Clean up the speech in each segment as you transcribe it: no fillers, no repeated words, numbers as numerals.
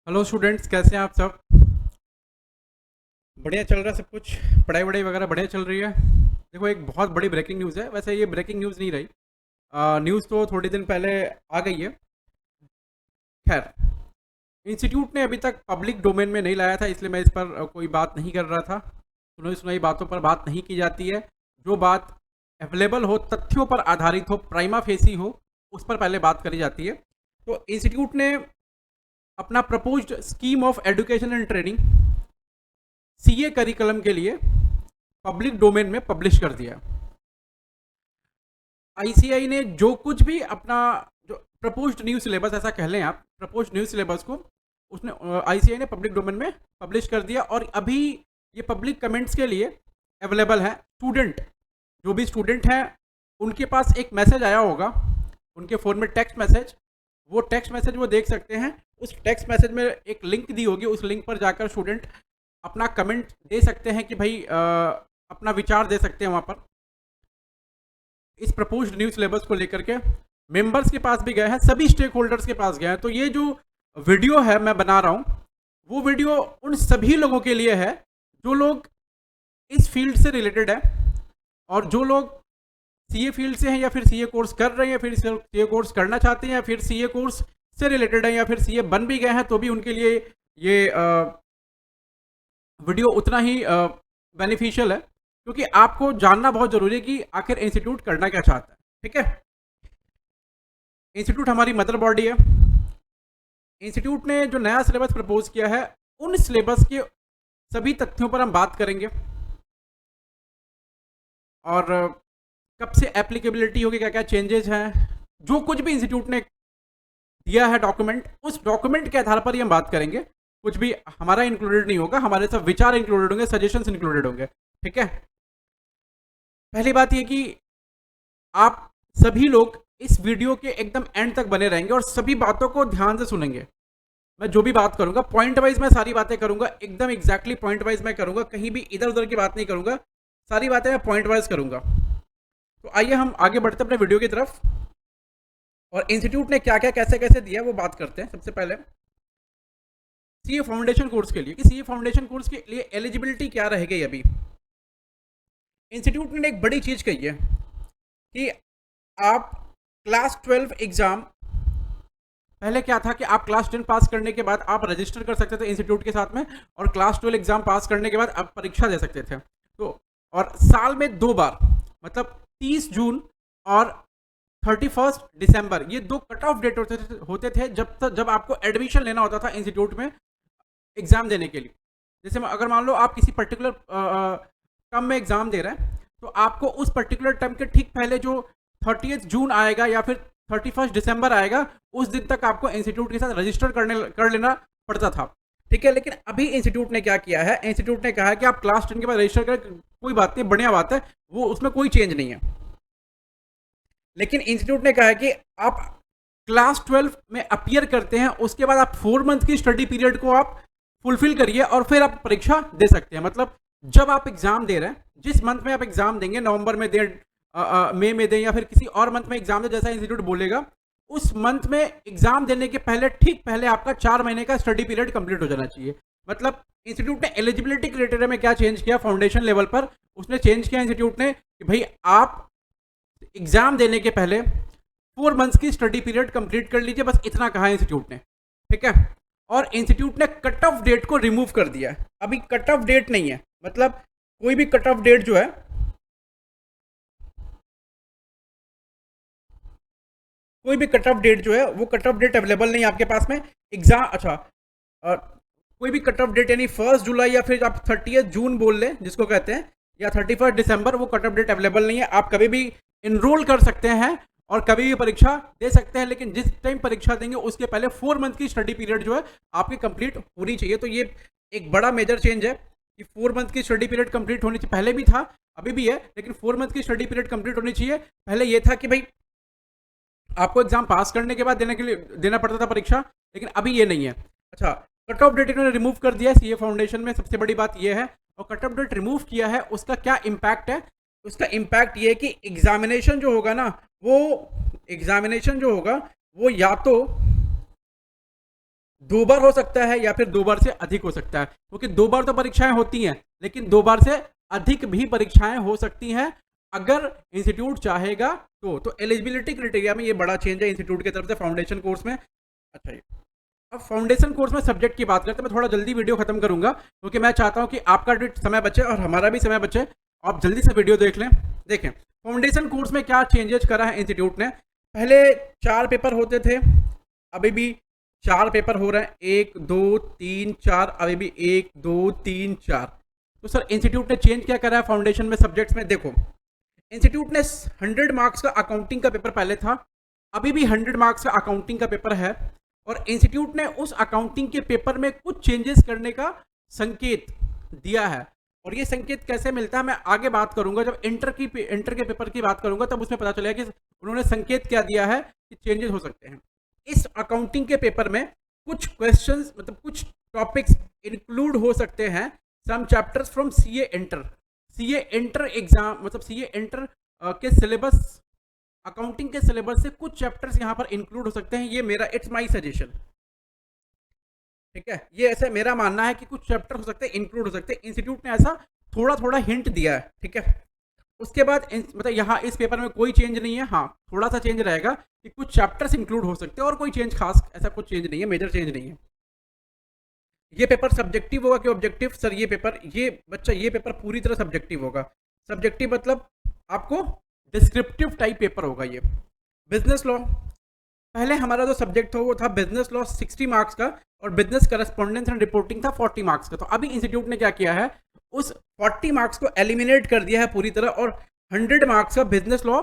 Hello students, कैसे हैं आप सब? बढ़िया चल रहा है सब कुछ? पढ़ाई वढ़ाई वगैरह बढ़िया चल रही है? देखो, एक बहुत बड़ी ब्रेकिंग न्यूज़ है। वैसे ये ब्रेकिंग न्यूज़ नहीं रही। न्यूज़ तो थोड़ी दिन पहले आ गई है। खैर, इंस्टीट्यूट ने अभी तक पब्लिक डोमेन में नहीं लाया था, इसलिए मैं इस पर कोई बात नहीं कर रहा था। सुनाई सुनाई बातों पर बात नहीं की जाती है। जो बात अवेलेबल हो, तथ्यों पर आधारित हो, प्राइमा फेसी हो, उस पर पहले बात करी जाती है। तो इंस्टीट्यूट ने अपना proposed scheme of education and training CA curriculum के लिए पब्लिक डोमेन में पब्लिश कर दिया। आईसीआई ने जो कुछ भी अपना जो प्रपोज्ड न्यू सिलेबस, ऐसा कह लें आप, प्रपोज्ड न्यू सिलेबस को उसने आईसीआई ने पब्लिक डोमेन में पब्लिश कर दिया। और अभी ये पब्लिक कमेंट्स के लिए अवेलेबल है। स्टूडेंट, जो भी स्टूडेंट हैं, उनके पास एक मैसेज आया होगा, उनके फ़ोन में टेक्स्ट मैसेज। वो टेक्स्ट मैसेज वो देख सकते हैं। उस टेक्स्ट मैसेज में एक लिंक दी होगी, उस लिंक पर जाकर स्टूडेंट अपना कमेंट दे सकते हैं कि भाई अपना विचार दे सकते हैं वहाँ पर। इस प्रपोज्ड न्यू सिलेबस को लेकर के मेंबर्स के पास भी गए हैं, सभी स्टेक होल्डर्स के पास गए हैं। तो ये जो वीडियो है मैं बना रहा हूँ, वो वीडियो उन सभी लोगों के लिए है जो लोग इस फील्ड से रिलेटेड है, और जो लोग सीए फील्ड से हैं, या फिर सीए कोर्स कर रहे हैं, या फिर सीए कोर्स करना चाहते हैं, या फिर सीए कोर्स से रिलेटेड है, या फिर सीए बन भी गए हैं, तो भी उनके लिए ये वीडियो उतना ही बेनिफिशियल है, क्योंकि आपको जानना बहुत ज़रूरी है कि आखिर इंस्टीट्यूट करना क्या चाहता है। ठीक है, इंस्टीट्यूट हमारी मदर बॉडी है। इंस्टीट्यूट ने जो नया सिलेबस प्रपोज किया है, उन सिलेबस के सभी तथ्यों पर हम बात करेंगे, और कब से एप्लीकेबिलिटी होगी, क्या क्या चेंजेस हैं, जो कुछ भी इंस्टीट्यूट ने दिया है डॉक्यूमेंट, उस डॉक्यूमेंट के आधार पर ही हम बात करेंगे। कुछ भी हमारा इंक्लूडेड नहीं होगा, हमारे सब विचार इंक्लूडेड होंगे, सजेशंस इंक्लूडेड होंगे। ठीक है, पहली बात ये कि आप सभी लोग इस वीडियो के एकदम एंड तक बने रहेंगे और सभी बातों को ध्यान से सुनेंगे। मैं जो भी बात करूंगा पॉइंट वाइज मैं सारी बातें करूंगा, एकदम एग्जैक्टली पॉइंट वाइज मैं करूंगा, कहीं भी इधर उधर की बात नहीं करूंगा। सारी बातें मैं पॉइंट वाइज करूंगा। तो आइए हम आगे बढ़ते अपने वीडियो की तरफ, और इंस्टीट्यूट ने क्या क्या कैसे कैसे दिया वो बात करते हैं। सबसे पहले सीए फाउंडेशन कोर्स के लिए, कि सीए फाउंडेशन कोर्स के लिए एलिजिबिलिटी क्या रहेगी। अभी इंस्टीट्यूट ने एक बड़ी चीज कही है कि आप क्लास 12 एग्जाम, पहले क्या था कि आप क्लास 10 पास करने के बाद आप रजिस्टर कर सकते थे इंस्टीट्यूट के साथ में, और क्लास 12 एग्जाम पास करने के बाद आप परीक्षा दे सकते थे। तो और साल में 2 बार, मतलब 30 जून और 31 दिसंबर, ये 2 कट ऑफ डेट होते थे जब आपको एडमिशन लेना होता था इंस्टीट्यूट में एग्जाम देने के लिए। जैसे अगर मान लो आप किसी पर्टिकुलर टर्म में एग्जाम दे रहे हैं, तो आपको उस पर्टिकुलर टर्म के ठीक पहले जो 30 जून आएगा या फिर 31 दिसंबर आएगा, उस दिन तक आपको इंस्टीट्यूट के साथ रजिस्टर कर लेना पड़ता था। ठीक है, लेकिन अभी इंस्टीट्यूट ने क्या किया है, इंस्टीट्यूट ने कहा है कि आप क्लास 10 के बाद रजिस्टर करें, कोई बात नहीं, बढ़िया बात है, वो उसमें कोई चेंज नहीं है। लेकिन इंस्टीट्यूट ने कहा है कि आप क्लास 12 में अपियर करते हैं, उसके बाद आप 4 मंथ की स्टडी पीरियड को आप फुलफिल करिए और फिर आप परीक्षा दे सकते हैं। मतलब जब आप एग्जाम दे रहे हैं, जिस मंथ में आप एग्जाम देंगे, नवंबर में दें, मई में दें, या फिर किसी और मंथ में एग्जाम दें, जैसा इंस्टीट्यूट बोलेगा, उस मंथ में एग्जाम देने के पहले, ठीक पहले आपका 4 महीने का स्टडी पीरियड कंप्लीट हो जाना चाहिए। मतलब इंस्टीट्यूट ने एलिजिबिलिटी क्राइटेरिया में क्या चेंज किया फाउंडेशन लेवल पर, उसने चेंज किया इंस्टीट्यूट ने कि भाई आप एग्जाम देने के पहले 4 मंथ्स की स्टडी पीरियड कंप्लीट कर लीजिए, बस इतना कहा है इंस्टीट्यूट ने। ठीक है, और इंस्टीट्यूट ने कट ऑफ डेट को रिमूव कर दिया है। अभी कट ऑफ डेट नहीं है, मतलब कोई भी कट ऑफ डेट जो है, कोई भी कट ऑफ डेट जो है, वो कट ऑफ डेट अवेलेबल नहीं है आपके पास में एग्जाम। अच्छा, और कोई भी कट ऑफ डेट, यानी 1 जुलाई या फिर आप 30 जून बोल लें जिसको कहते हैं, या 31 दिसंबर, वो कट ऑफ डेट अवेलेबल नहीं है। आप कभी भी इनरोल कर सकते हैं और कभी भी परीक्षा दे सकते हैं, लेकिन जिस टाइम परीक्षा देंगे उसके पहले 4 मंथ की स्टडी पीरियड जो है आपकी कंप्लीट होनी चाहिए। तो ये एक बड़ा मेजर चेंज है कि 4 मंथ की स्टडी पीरियड कंप्लीट होनी चाहिए। पहले भी था, अभी भी है, लेकिन 4 मंथ की स्टडी पीरियड कंप्लीट होनी चाहिए। पहले ये था कि भाई आपको एग्जाम पास करने के बाद देने के लिए देना पड़ता था परीक्षा, लेकिन अभी ये नहीं है। अच्छा, कट ऑफ डेट इन्होंने रिमूव कर दिया है सीए फाउंडेशन में, सबसे बड़ी बात ये है। और कट ऑफ डेट रिमूव किया है, उसका क्या इम्पैक्ट है? उसका इम्पैक्ट ये है कि एग्जामिनेशन जो होगा ना, वो एग्जामिनेशन जो होगा वो या तो 2 बार हो सकता है या फिर 2 बार से अधिक हो सकता है, क्योंकि 2 बार तो परीक्षाएं होती हैं, लेकिन 2 बार से अधिक भी परीक्षाएं हो सकती हैं अगर इंस्टीट्यूट चाहेगा तो एलिजिबिलिटी क्राइटेरिया में ये बड़ा चेंज है इंस्टीट्यूट की तरफ से फाउंडेशन कोर्स में। अच्छा, ये अब फाउंडेशन कोर्स में सब्जेक्ट की बात करते हैं। मैं थोड़ा जल्दी वीडियो खत्म करूंगा क्योंकि मैं चाहता हूं कि आपका भी समय बचे और हमारा भी समय बचे। आप जल्दी से वीडियो देख लें। देखें फाउंडेशन कोर्स में क्या चेंजेस करा है इंस्टीट्यूट ने। पहले 4 पेपर होते थे, अभी भी 4 पेपर हो रहे हैं, 1 2 3 4, अभी भी 1 2 3 4। तो सर इंस्टीट्यूट ने चेंज क्या करा है फाउंडेशन में सब्जेक्ट्स में। देखो इंस्टीट्यूट ने 100 मार्क्स का अकाउंटिंग का पेपर पहले था, अभी भी 100 मार्क्स का अकाउंटिंग का पेपर है, और इंस्टीट्यूट ने उस अकाउंटिंग के पेपर में कुछ चेंजेस करने का संकेत दिया है। और ये संकेत कैसे मिलता है मैं आगे बात करूंगा, जब इंटर के पेपर की बात करूंगा तब उसमें पता चलेगा कि उन्होंने संकेत क्या दिया है कि चेंजेस हो सकते हैं। इस अकाउंटिंग के पेपर में कुछ क्वेश्चंस मतलब कुछ टॉपिक्स इंक्लूड हो सकते हैं, some chapters from CA inter exam, मतलब सीए इंटर के सिलेबस, अकाउंटिंग के सिलेबस से कुछ चैप्टर्स यहां पर इंक्लूड हो सकते हैं। ये मेरा इट्स माय सजेशन, ठीक है, ये ऐसा मेरा मानना है कि कुछ चैप्टर हो सकते हैं इंक्लूड हो सकते हैं। इंस्टीट्यूट ने ऐसा थोड़ा थोड़ा हिंट दिया है, ठीक है। उसके बाद मतलब यहाँ इस पेपर में कोई चेंज नहीं है, हाँ थोड़ा सा चेंज रहेगा कि कुछ चैप्टर्स इंक्लूड हो सकते हैं और कोई चेंज खास ऐसा कुछ चेंज नहीं है, मेजर चेंज नहीं है। ये पेपर सब्जेक्टिव होगा कि ऑब्जेक्टिव? सर ये पेपर पूरी तरह सब्जेक्टिव होगा। सब्जेक्टिव मतलब आपको डिस्क्रिप्टिव टाइप पेपर होगा ये। बिजनेस लॉ, पहले हमारा जो सब्जेक्ट था वो था बिजनेस लॉ 60 मार्क्स का, और बिजनेस करस्पॉन्डेंस एंड रिपोर्टिंग था 40 मार्क्स का। तो अभी इंस्टीट्यूट ने क्या किया है, उस 40 मार्क्स को एलिमिनेट कर दिया है पूरी तरह और 100 मार्क्स का बिजनेस लॉ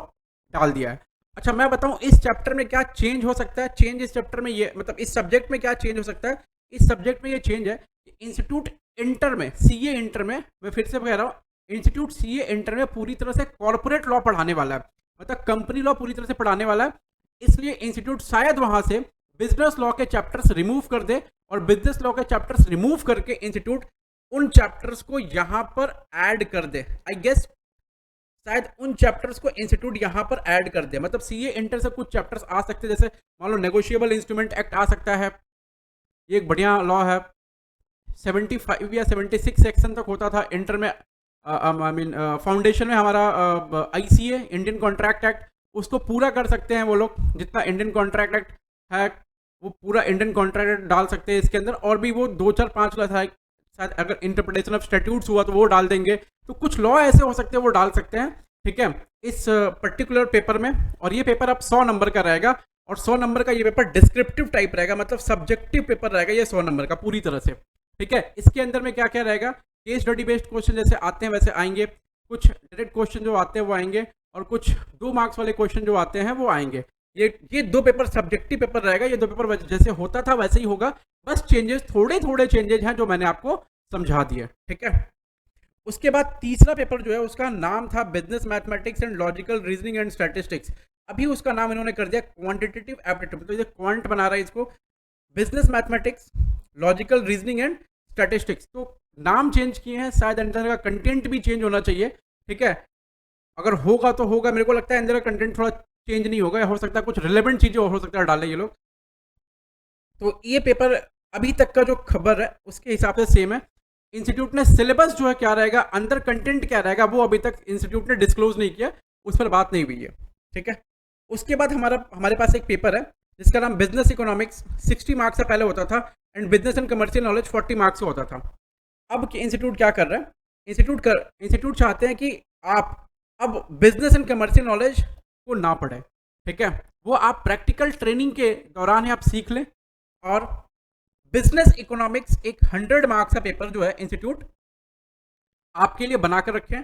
डाल दिया है। अच्छा मैं बताऊं इस चैप्टर में क्या चेंज हो सकता है। चेंज इस चैप्टर में ये मतलब इस सब्जेक्ट में क्या चेंज हो सकता है, इस सब्जेक्ट में ये चेंज है कि इंस्टीट्यूट इंटर में, सीए इंटर में, मैं फिर से कह रहा हूँ, इंस्टीट्यूट सीए इंटर में पूरी तरह से कॉर्पोरेट लॉ पढ़ाने वाला है, मतलब कंपनी लॉ पूरी तरह से पढ़ाने वाला है। इसलिए इंस्टीट्यूट शायद वहां से बिजनेस लॉ के चैप्टर्स रिमूव कर दे, और बिजनेस लॉ के चैप्टर्स रिमूव करके इंस्टीट्यूट उन चैप्टर्स को यहां पर ऐड कर दे। आई गेस शायद उन चैप्टर्स को इंस्टीट्यूट यहां पर ऐड कर दे, मतलब सीए इंटर से कुछ चैप्टर्स आ सकते हैं, जैसे मान लो नेगोशिएबल इंस्ट्रूमेंट एक्ट आ सकता है, ये एक बढ़िया लॉ है। 75 या 76 सेक्शन तक होता था इंटर में, आई मीन फाउंडेशन में हमारा आईसीए इंडियन कॉन्ट्रैक्ट एक्ट, उसको पूरा कर सकते हैं वो लोग। जितना इंडियन कॉन्ट्रैक्ट एक्ट है वो पूरा इंडियन कॉन्ट्रैक्ट एक्ट डाल सकते हैं इसके अंदर, और भी वो 2 4 5 लॉ था शायद, अगर इंटरप्रिटेशन ऑफ स्टैट्यूट्स हुआ तो वो डाल देंगे। तो कुछ लॉ ऐसे हो सकते हैं वो डाल सकते हैं, ठीक है, इस पर्टिकुलर पेपर में। और ये पेपर अब 100 नंबर का रहेगा, और 100 नंबर का ये पेपर डिस्क्रिप्टिव टाइप रहेगा, मतलब सब्जेक्टिव पेपर रहेगा ये 100 नंबर का पूरी तरह से, ठीक है। इसके अंदर में क्या क्या रहेगा, केस स्टडी बेस्ड क्वेश्चन जैसे आते हैं वैसे आएंगे, कुछ डायरेक्ट क्वेश्चन जो आते हैं वो आएंगे, और कुछ 2 मार्क्स वाले क्वेश्चन जो आते हैं वो आएंगे। ये 2 पेपर सब्जेक्टिव पेपर रहेगा, ये 2 पेपर जैसे होता था वैसे ही होगा, बस चेंजेस थोड़े थोड़े चेंजेस हैं जो मैंने आपको समझा दिए, ठीक है। उसके बाद तीसरा पेपर जो है उसका नाम था business mathematics and logical reasoning and statistics. अभी उसका नाम इन्होंने कर दिया क्वांटिटेटिव एप्टीट्यूड, तो ये क्वांट बना रहा है इसको, business mathematics logical reasoning and statistics. तो नाम चेंज किए हैं, शायद अंदर का कंटेंट भी चेंज होना चाहिए, ठीक है। अगर होगा तो होगा, मेरे को लगता है अंदर का कंटेंट थोड़ा चेंज नहीं होगा, हो सकता है कुछ रिलेवेंट चीजें हो सकता है डालें ये लोग। तो ये पेपर अभी तक का जो खबर है उसके हिसाब से सेम है। इंस्टीट्यूट ने सिलेबस जो है क्या रहेगा, अंदर कंटेंट क्या रहेगा, वो अभी तक इंस्टीट्यूट ने डिस्क्लोज नहीं किया, उस पर बात नहीं हुई है, ठीक है। उसके बाद हमारे पास एक पेपर है जिसका नाम बिजनेस इकोनॉमिक्स, 60 मार्क्स से पहले होता था, and business and commercial knowledge 40 marks का होता था। अब इंस्टीट्यूट क्या कर रहा है, इंस्टीट्यूट चाहते हैं कि आप अब बिजनेस एंड कमर्शियल नॉलेज को ना पढ़ें, ठीक है, वो आप प्रैक्टिकल ट्रेनिंग के दौरान ही आप सीख लें। और बिजनेस इकोनॉमिक्स एक 100 मार्क्स का पेपर जो है इंस्टीट्यूट आपके लिए बनाकर रखें,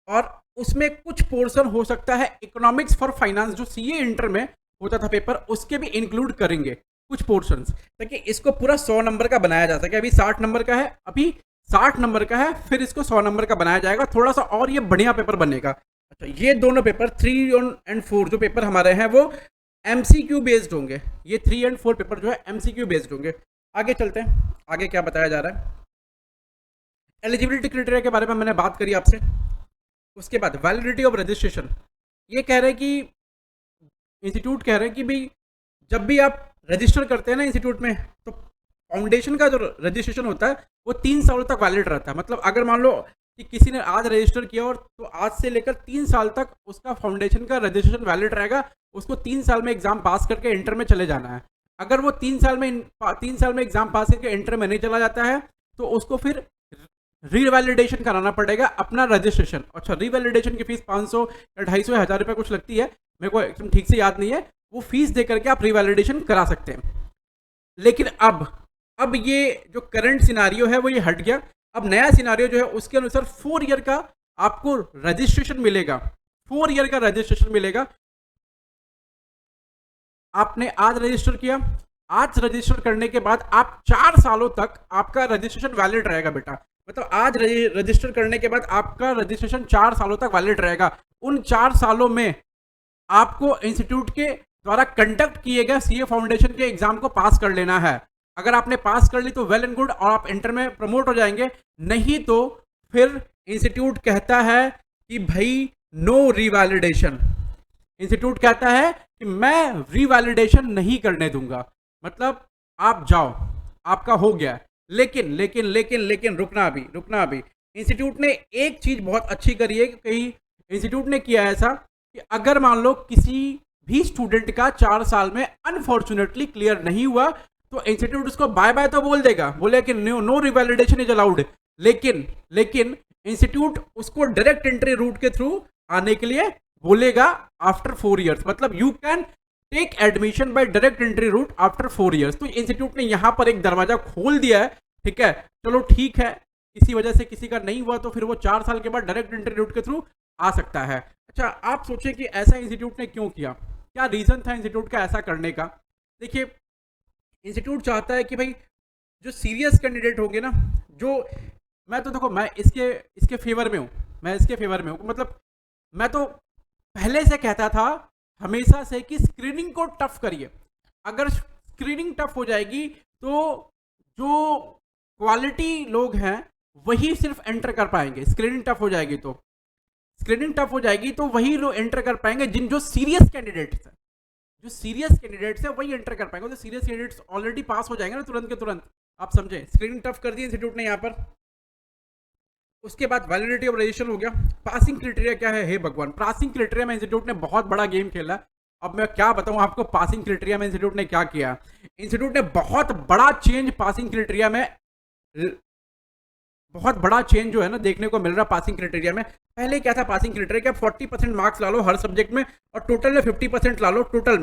और उसमें कुछ पोर्शन हो सकता है इकोनॉमिक्स फॉर फाइनेंस जो सीए इंटर में होता था पेपर, उसके भी इंक्लूड करेंगे कुछ पोर्शंस, ताकि इसको पूरा 100 नंबर का बनाया जा सके। अभी 60 नंबर का है, अभी 60 नंबर का है, फिर इसको 100 नंबर का बनाया जाएगा थोड़ा सा, और ये बढ़िया पेपर बनेगा। अच्छा ये दोनों पेपर 3 और 4 जो पेपर हमारे हैं वो एमसीक्यू बेस्ड होंगे, ये 3 और 4 पेपर जो है एमसीक्यू बेस्ड होंगे। आगे चलते हैं, आगे क्या बताया जा रहा है। एलिजिबिलिटी क्राइटेरिया के बारे में मैंने बात करी आपसे। उसके बाद वैलिडिटी ऑफ रजिस्ट्रेशन, ये कह रहे हैं कि इंस्टीट्यूट कह रहे हैं कि भाई जब भी आप रजिस्टर करते हैं ना इंस्टीट्यूट में, तो फाउंडेशन का जो रजिस्ट्रेशन होता है वो 3 सालों तक वैलिड रहता है। मतलब अगर मान लो कि किसी ने आज रजिस्टर किया और तो आज से लेकर 3 साल तक उसका फाउंडेशन का रजिस्ट्रेशन वैलिड रहेगा। उसको 3 साल में एग्जाम पास करके इंटर में चले जाना है। अगर वो 3 साल में एग्जाम पास करके इंटर में नहीं चला जाता है तो उसको फिर रीवैलिडेशन कराना पड़ेगा अपना रजिस्ट्रेशन। अच्छा, रीवैलिडेशन की फीस 500 या 250 या 1000 रुपये कुछ लगती है, मेरे को एकदम ठीक से याद नहीं है। वो फीस दे करके आप रीवैलिडेशन करा सकते हैं। लेकिन अब ये जो करंट सिनारियो है वो ये हट गया। अब नया सिनारियो जो है उसके अनुसार 4 ईयर का आपको रजिस्ट्रेशन मिलेगा। 4 ईयर का रजिस्ट्रेशन मिलेगा। आपने आज रजिस्टर किया, आज रजिस्टर करने के बाद आप 4 सालों तक आपका रजिस्ट्रेशन वैलिड रहेगा बेटा। मतलब आज रजिस्टर करने के बाद आपका रजिस्ट्रेशन 4 सालों तक वैलिड रहेगा। उन 4 सालों में आपको इंस्टीट्यूट के द्वारा कंडक्ट किए गए सीए फाउंडेशन के एग्जाम को पास कर लेना है। अगर आपने पास कर ली तो वेल एंड गुड और आप इंटर में प्रमोट हो जाएंगे। नहीं तो फिर इंस्टीट्यूट कहता है कि भाई नो रिवैलिडेशन। इंस्टीट्यूट कहता है कि मैं रिवैलिडेशन नहीं करने दूंगा। मतलब आप जाओ, आपका हो गया। लेकिन लेकिन लेकिन लेकिन रुकना अभी इंस्टीट्यूट ने एक चीज बहुत अच्छी करी है। कहीं इंस्टीट्यूट ने किया ऐसा कि अगर मान लो किसी भी स्टूडेंट का 4 साल में अनफॉर्चुनेटली क्लियर नहीं हुआ तो इंस्टीट्यूट उसको बाय बाय तो बोल देगा, बोले कि नो रिवैलिडेशन इज अलाउड। लेकिन इंस्टीट्यूट उसको डायरेक्ट एंट्री रूट के थ्रू आने के लिए बोलेगा आफ्टर 4 इयर्स। मतलब you can take admission by direct entry route after 4 years. तो इंस्टीट्यूट ने यहां पर एक दरवाजा खोल दिया है। ठीक है, चलो ठीक है, किसी वजह से किसी का नहीं हुआ तो फिर वो 4 साल के बाद डायरेक्ट एंट्री रूट के थ्रू आ सकता है। अच्छा, आप सोचिए कि ऐसा इंस्टीट्यूट ने क्यों किया, क्या रीजन था इंस्टीट्यूट का ऐसा करने का। देखिए, इंस्टीट्यूट चाहता है कि भाई जो सीरियस कैंडिडेट होंगे ना, जो मैं तो देखो मैं इसके फेवर में हूँ, मतलब मैं तो पहले से कहता था हमेशा से कि स्क्रीनिंग को टफ करिए। अगर स्क्रीनिंग टफ हो जाएगी तो जो क्वालिटी लोग हैं वही सिर्फ एंटर कर पाएंगे। स्क्रीनिंग टफ हो जाएगी तो वही लोग एंटर कर पाएंगे जो सीरियस कैंडिडेट्स हैं। जो सीरियस कैंडिडेट्स है वही एंटर कर पाएंगे। तो सीरियस कैंडिडेट्स ऑलरेडी पास हो जाएंगे ना तुरंत के तुरंत। आप समझे, स्क्रीनिंग टफ कर दी इंस्टीट्यूट ने यहाँ पर। उसके बाद वैलिडिटी ऑफ रजिस्ट्रेशन हो गया। पासिंग क्राइटेरिया क्या है, हे भगवान, पासिंग क्राइटेरिया में इंस्टीट्यूट ने बहुत बड़ा गेम खेला। अब मैं क्या बताऊं आपको, पासिंग क्राइटेरिया में इंस्टीट्यूट ने क्या किया। इंस्टीट्यूट ने बहुत बड़ा चेंज पासिंग क्राइटेरिया में, बहुत बड़ा चेंज जो है ना देखने को मिल रहा पासिंग क्राइटेरिया में। पहले क्या था पासिंग क्राइटेरिया, क्या 40% मार्क्स ला लो हर सब्जेक्ट में और टोटल में 50% ला लो टोटल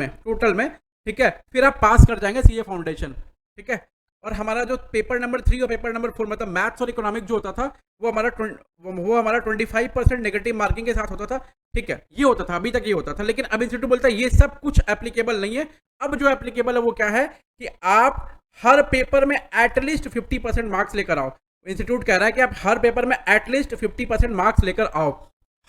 में। ठीक है, फिर आप पास कर जाएंगे सीए फाउंडेशन। ठीक है, और हमारा जो पेपर नंबर 3 और पेपर नंबर 4 मतलब मैथ्स और इकोनॉमिक जो होता था वो हमारा 25% नेगेटिव मार्किंग के साथ होता था। ठीक है, ये होता था, अभी तक ये होता था। लेकिन अब इंस्टीट्यूट बोलता है ये सब कुछ एप्लीकेबल नहीं है। अब जो एप्लीकेबल है वो क्या है कि आप हर पेपर में एटलीस्ट 50% मार्क्स लेकर आओ। इंस्टीट्यूट कह रहा है कि आप हर पेपर में एटलीस्ट 50% मार्क्स लेकर आओ,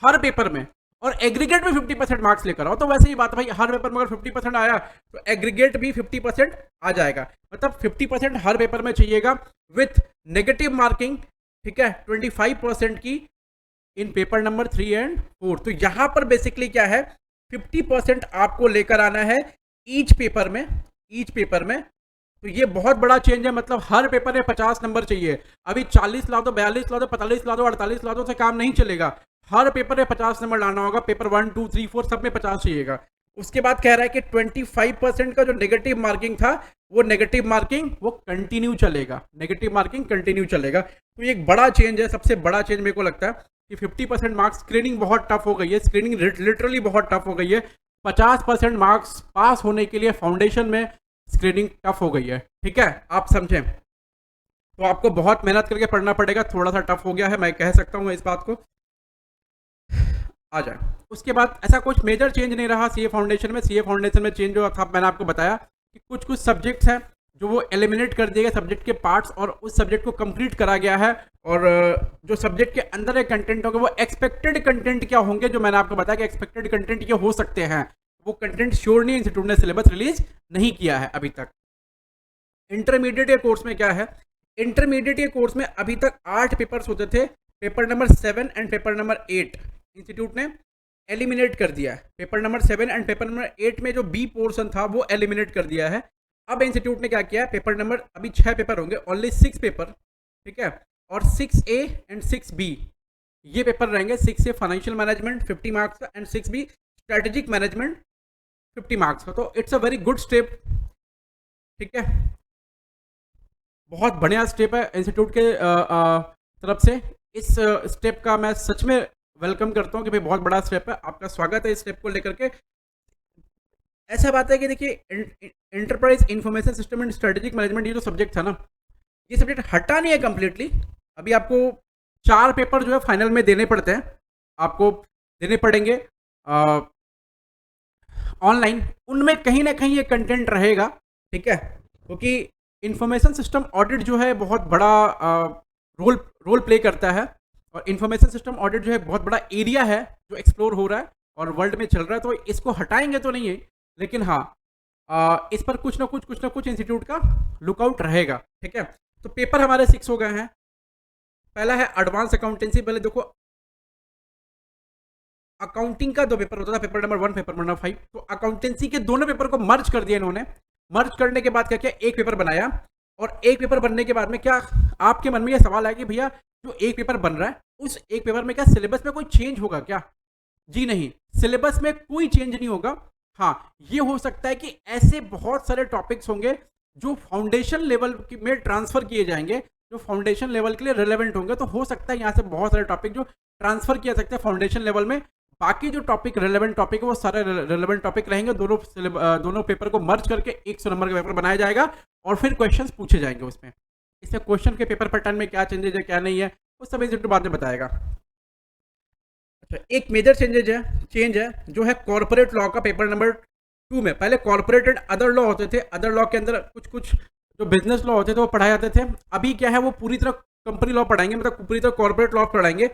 हर पेपर में, और एग्रीगेट में 50% मार्क्स लेकर आओ। तो वैसे ही बात भाई, हर पेपर में अगर 50% आया तो एग्रीगेट भी 50% आ जाएगा। मतलब 50% हर पेपर में चाहिएगा विथ नेगेटिव मार्किंग। ठीक है, 25% की इन पेपर नंबर 3 एंड 4। तो यहां पर बेसिकली क्या है, 50% आपको लेकर आना है ईच पेपर में। तो ये बहुत बड़ा चेंज है। मतलब हर पेपर में 50 नंबर चाहिए। अभी 40 ला दो, 42 ला दो, 45 ला दो, 48 ला दो से काम नहीं चलेगा। हर पेपर में 50 नंबर लाना होगा। पेपर 1, 2, 3, 4 सब में 50 चाहिएगा। उसके बाद कह रहा है कि 25% का जो नेगेटिव मार्किंग था वो नेगेटिव मार्किंग वो कंटिन्यू चलेगा। तो ये एक बड़ा चेंज है, सबसे बड़ा चेंज मेरे को लगता है कि 50% मार्क्स। स्क्रीनिंग बहुत टफ हो गई है, स्क्रीनिंग लिटरली बहुत टफ हो गई है। 50% मार्क्स पास होने के लिए फाउंडेशन में स्क्रीनिंग टफ हो गई है। ठीक है, आप समझें, तो आपको बहुत मेहनत करके पढ़ना पड़ेगा। थोड़ा सा टफ हो गया है, मैं कह सकता हूँ इस बात को। आ जाए, उसके बाद ऐसा कुछ मेजर चेंज नहीं रहा सीए फाउंडेशन में। चेंज जो था मैंने आपको बताया कि कुछ सब्जेक्ट्स हैं जो वो एलिमिनेट कर दिए गए सब्जेक्ट के पार्ट्स, और उस सब्जेक्ट को कंप्लीट करा गया है। और जो सब्जेक्ट के अंदर के कंटेंट होंगे वो एक्सपेक्टेड कंटेंट क्या होंगे, जो मैंने आपको बताया कि एक्सपेक्टेड कंटेंट ये हो सकते हैं। वो कंटेंट श्योर नहीं, इंस्टीट्यूट ने सिलेबस रिलीज नहीं किया है अभी तक। इंटरमीडिएट के कोर्स में क्या है, इंटरमीडिएट के कोर्स में अभी तक 8 पेपर्स होते थे। Paper number 7 and paper number 8 institute ने एलिमिनेट कर दिया है। Paper number 7 and paper number 8 में जो बी पोर्शन था वो एलिमिनेट कर दिया है। अब इंस्टीट्यूट ने क्या किया है, पेपर नंबर अभी 6 पेपर होंगे, ओनली 6 पेपर, ठीक है, और 6A एंड 6B ये पेपर रहेंगे। 6A फाइनेंशियल मैनेजमेंट 50 मार्क्स का and 6B strategic management 50 marks का। तो it's a very good step, ठीक है, बहुत बढ़िया स्टेप है इंस्टीट्यूट के तरफ से। इस स्टेप का मैं सच में वेलकम करता हूँ कि भाई बहुत बड़ा स्टेप है, आपका स्वागत है इस स्टेप को लेकर के। ऐसा बात है कि देखिए enterprise information system and strategic management ये जो सब्जेक्ट था ना, ये सब्जेक्ट हटा नहीं है कम्प्लीटली। अभी आपको 4 पेपर जो है फाइनल में देने पड़ते हैं, आपको देने पड़ेंगे ऑनलाइन। उनमें कहीं ना कहीं ये कंटेंट रहेगा, ठीक है, क्योंकि इंफॉर्मेशन सिस्टम ऑडिट जो है बहुत बड़ा रोल प्ले करता है, और इंफॉर्मेशन सिस्टम ऑडिट जो है बहुत बड़ा एरिया है जो एक्सप्लोर हो रहा है और वर्ल्ड में चल रहा है। तो इसको हटाएंगे तो नहीं है, लेकिन हाँ इस पर कुछ ना कुछ इंस्टीट्यूट का लुकआउट रहेगा, ठीक है। तो पेपर हमारे 6 हो गए हैं। पहला है एडवांस अकाउंटेंसी। पहले देखो अकाउंटिंग का 2 पेपर होता था, पेपर नंबर 1 पेपर नंबर 5। तो अकाउंटेंसी के दोनों पेपर को मर्ज कर दिया इन्होंने। मर्ज करने के बाद क्या किया, एक पेपर बनाया, और एक पेपर बनने के बाद में क्या आपके मन में यह सवाल है कि भैया जो एक पेपर बन रहा है उस एक पेपर में क्या सिलेबस में कोई चेंज होगा क्या? जी नहीं, सिलेबस में कोई चेंज नहीं होगा। हाँ, ये हो सकता है कि ऐसे बहुत सारे टॉपिक्स होंगे जो फाउंडेशन लेवल में ट्रांसफर किए जाएंगे, जो फाउंडेशन लेवल के लिए रिलेवेंट होंगे। तो हो सकता है यहाँ से बहुत सारे टॉपिक जो ट्रांसफर किया सकते हैं फाउंडेशन लेवल में। बाकी जो टॉपिक रिलेवेंट टॉपिक है वो सारे रिलेवेंट टॉपिक रहेंगे। दोनों पेपर को मर्ज करके 100 नंबर का पेपर बनाया जाएगा और फिर क्वेश्चंस पूछे जाएंगे उसमें। इसमें क्वेश्चन के पेपर पैटर्न में क्या चेंजेज है क्या नहीं है वो सब इंस्टीट्यूट बाद में बताएगा। अच्छा, एक मेजर चेंज है जो है कॉर्पोरेट लॉ का पेपर नंबर 2 में। पहले कॉर्पोरेट एंड अदर लॉ होते थे, अदर लॉ के अंदर कुछ जो बिजनेस लॉ होते थे वो पढ़ाए जाते थे। अभी क्या है वो पूरी तरह कंपनी लॉ पढ़ाएंगे, मतलब पूरी तरह कॉर्पोरेट लॉ पढ़ाएंगे,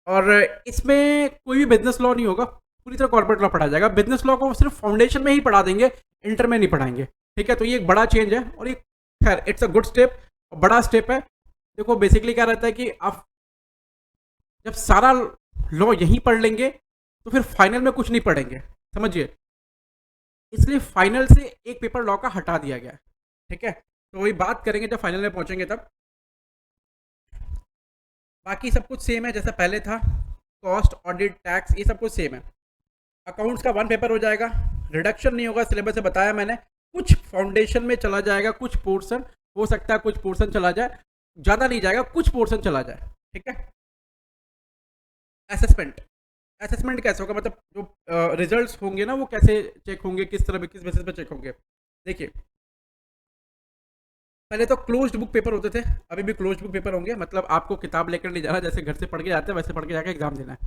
और इसमें कोई भी बिजनेस लॉ नहीं होगा, पूरी तरह कॉर्पोरेट लॉ पढ़ाया जाएगा। बिजनेस लॉ को सिर्फ फाउंडेशन में ही पढ़ा देंगे, इंटर में नहीं पढ़ाएंगे, ठीक है। तो ये एक बड़ा चेंज है, और ये खैर इट्स अ गुड स्टेप, बड़ा स्टेप है। देखो बेसिकली क्या रहता है कि आप जब सारा लॉ यहीं पढ़ लेंगे तो फिर फाइनल में कुछ नहीं पढ़ेंगे, समझिए। इसलिए फाइनल से एक पेपर लॉ का हटा दिया गया, ठीक है। तो वही बात करेंगे जब फाइनल में पहुंचेंगे तब। बाकी सब कुछ सेम है जैसा पहले था, कॉस्ट, ऑडिट, टैक्स, ये सब कुछ सेम है। अकाउंट्स का 1 पेपर हो जाएगा, रिडक्शन नहीं होगा, सिलेबस से बताया मैंने। कुछ फाउंडेशन में चला जाएगा, कुछ पोर्शन हो सकता है, कुछ पोर्शन चला जाए, ज़्यादा नहीं जाएगा, कुछ पोर्शन चला जाए, ठीक है। असेसमेंट कैसे होगा, मतलब जो रिजल्ट्स होंगे ना वो कैसे चेक होंगे, किस बेसिस पे चेक होंगे। देखिए पहले तो क्लोज्ड बुक पेपर होते थे, अभी भी क्लोज्ड बुक पेपर होंगे, मतलब आपको किताब लेकर नहीं जाना, जैसे घर से पढ़ के जाते हैं वैसे पढ़ के जाकर एग्जाम देना है।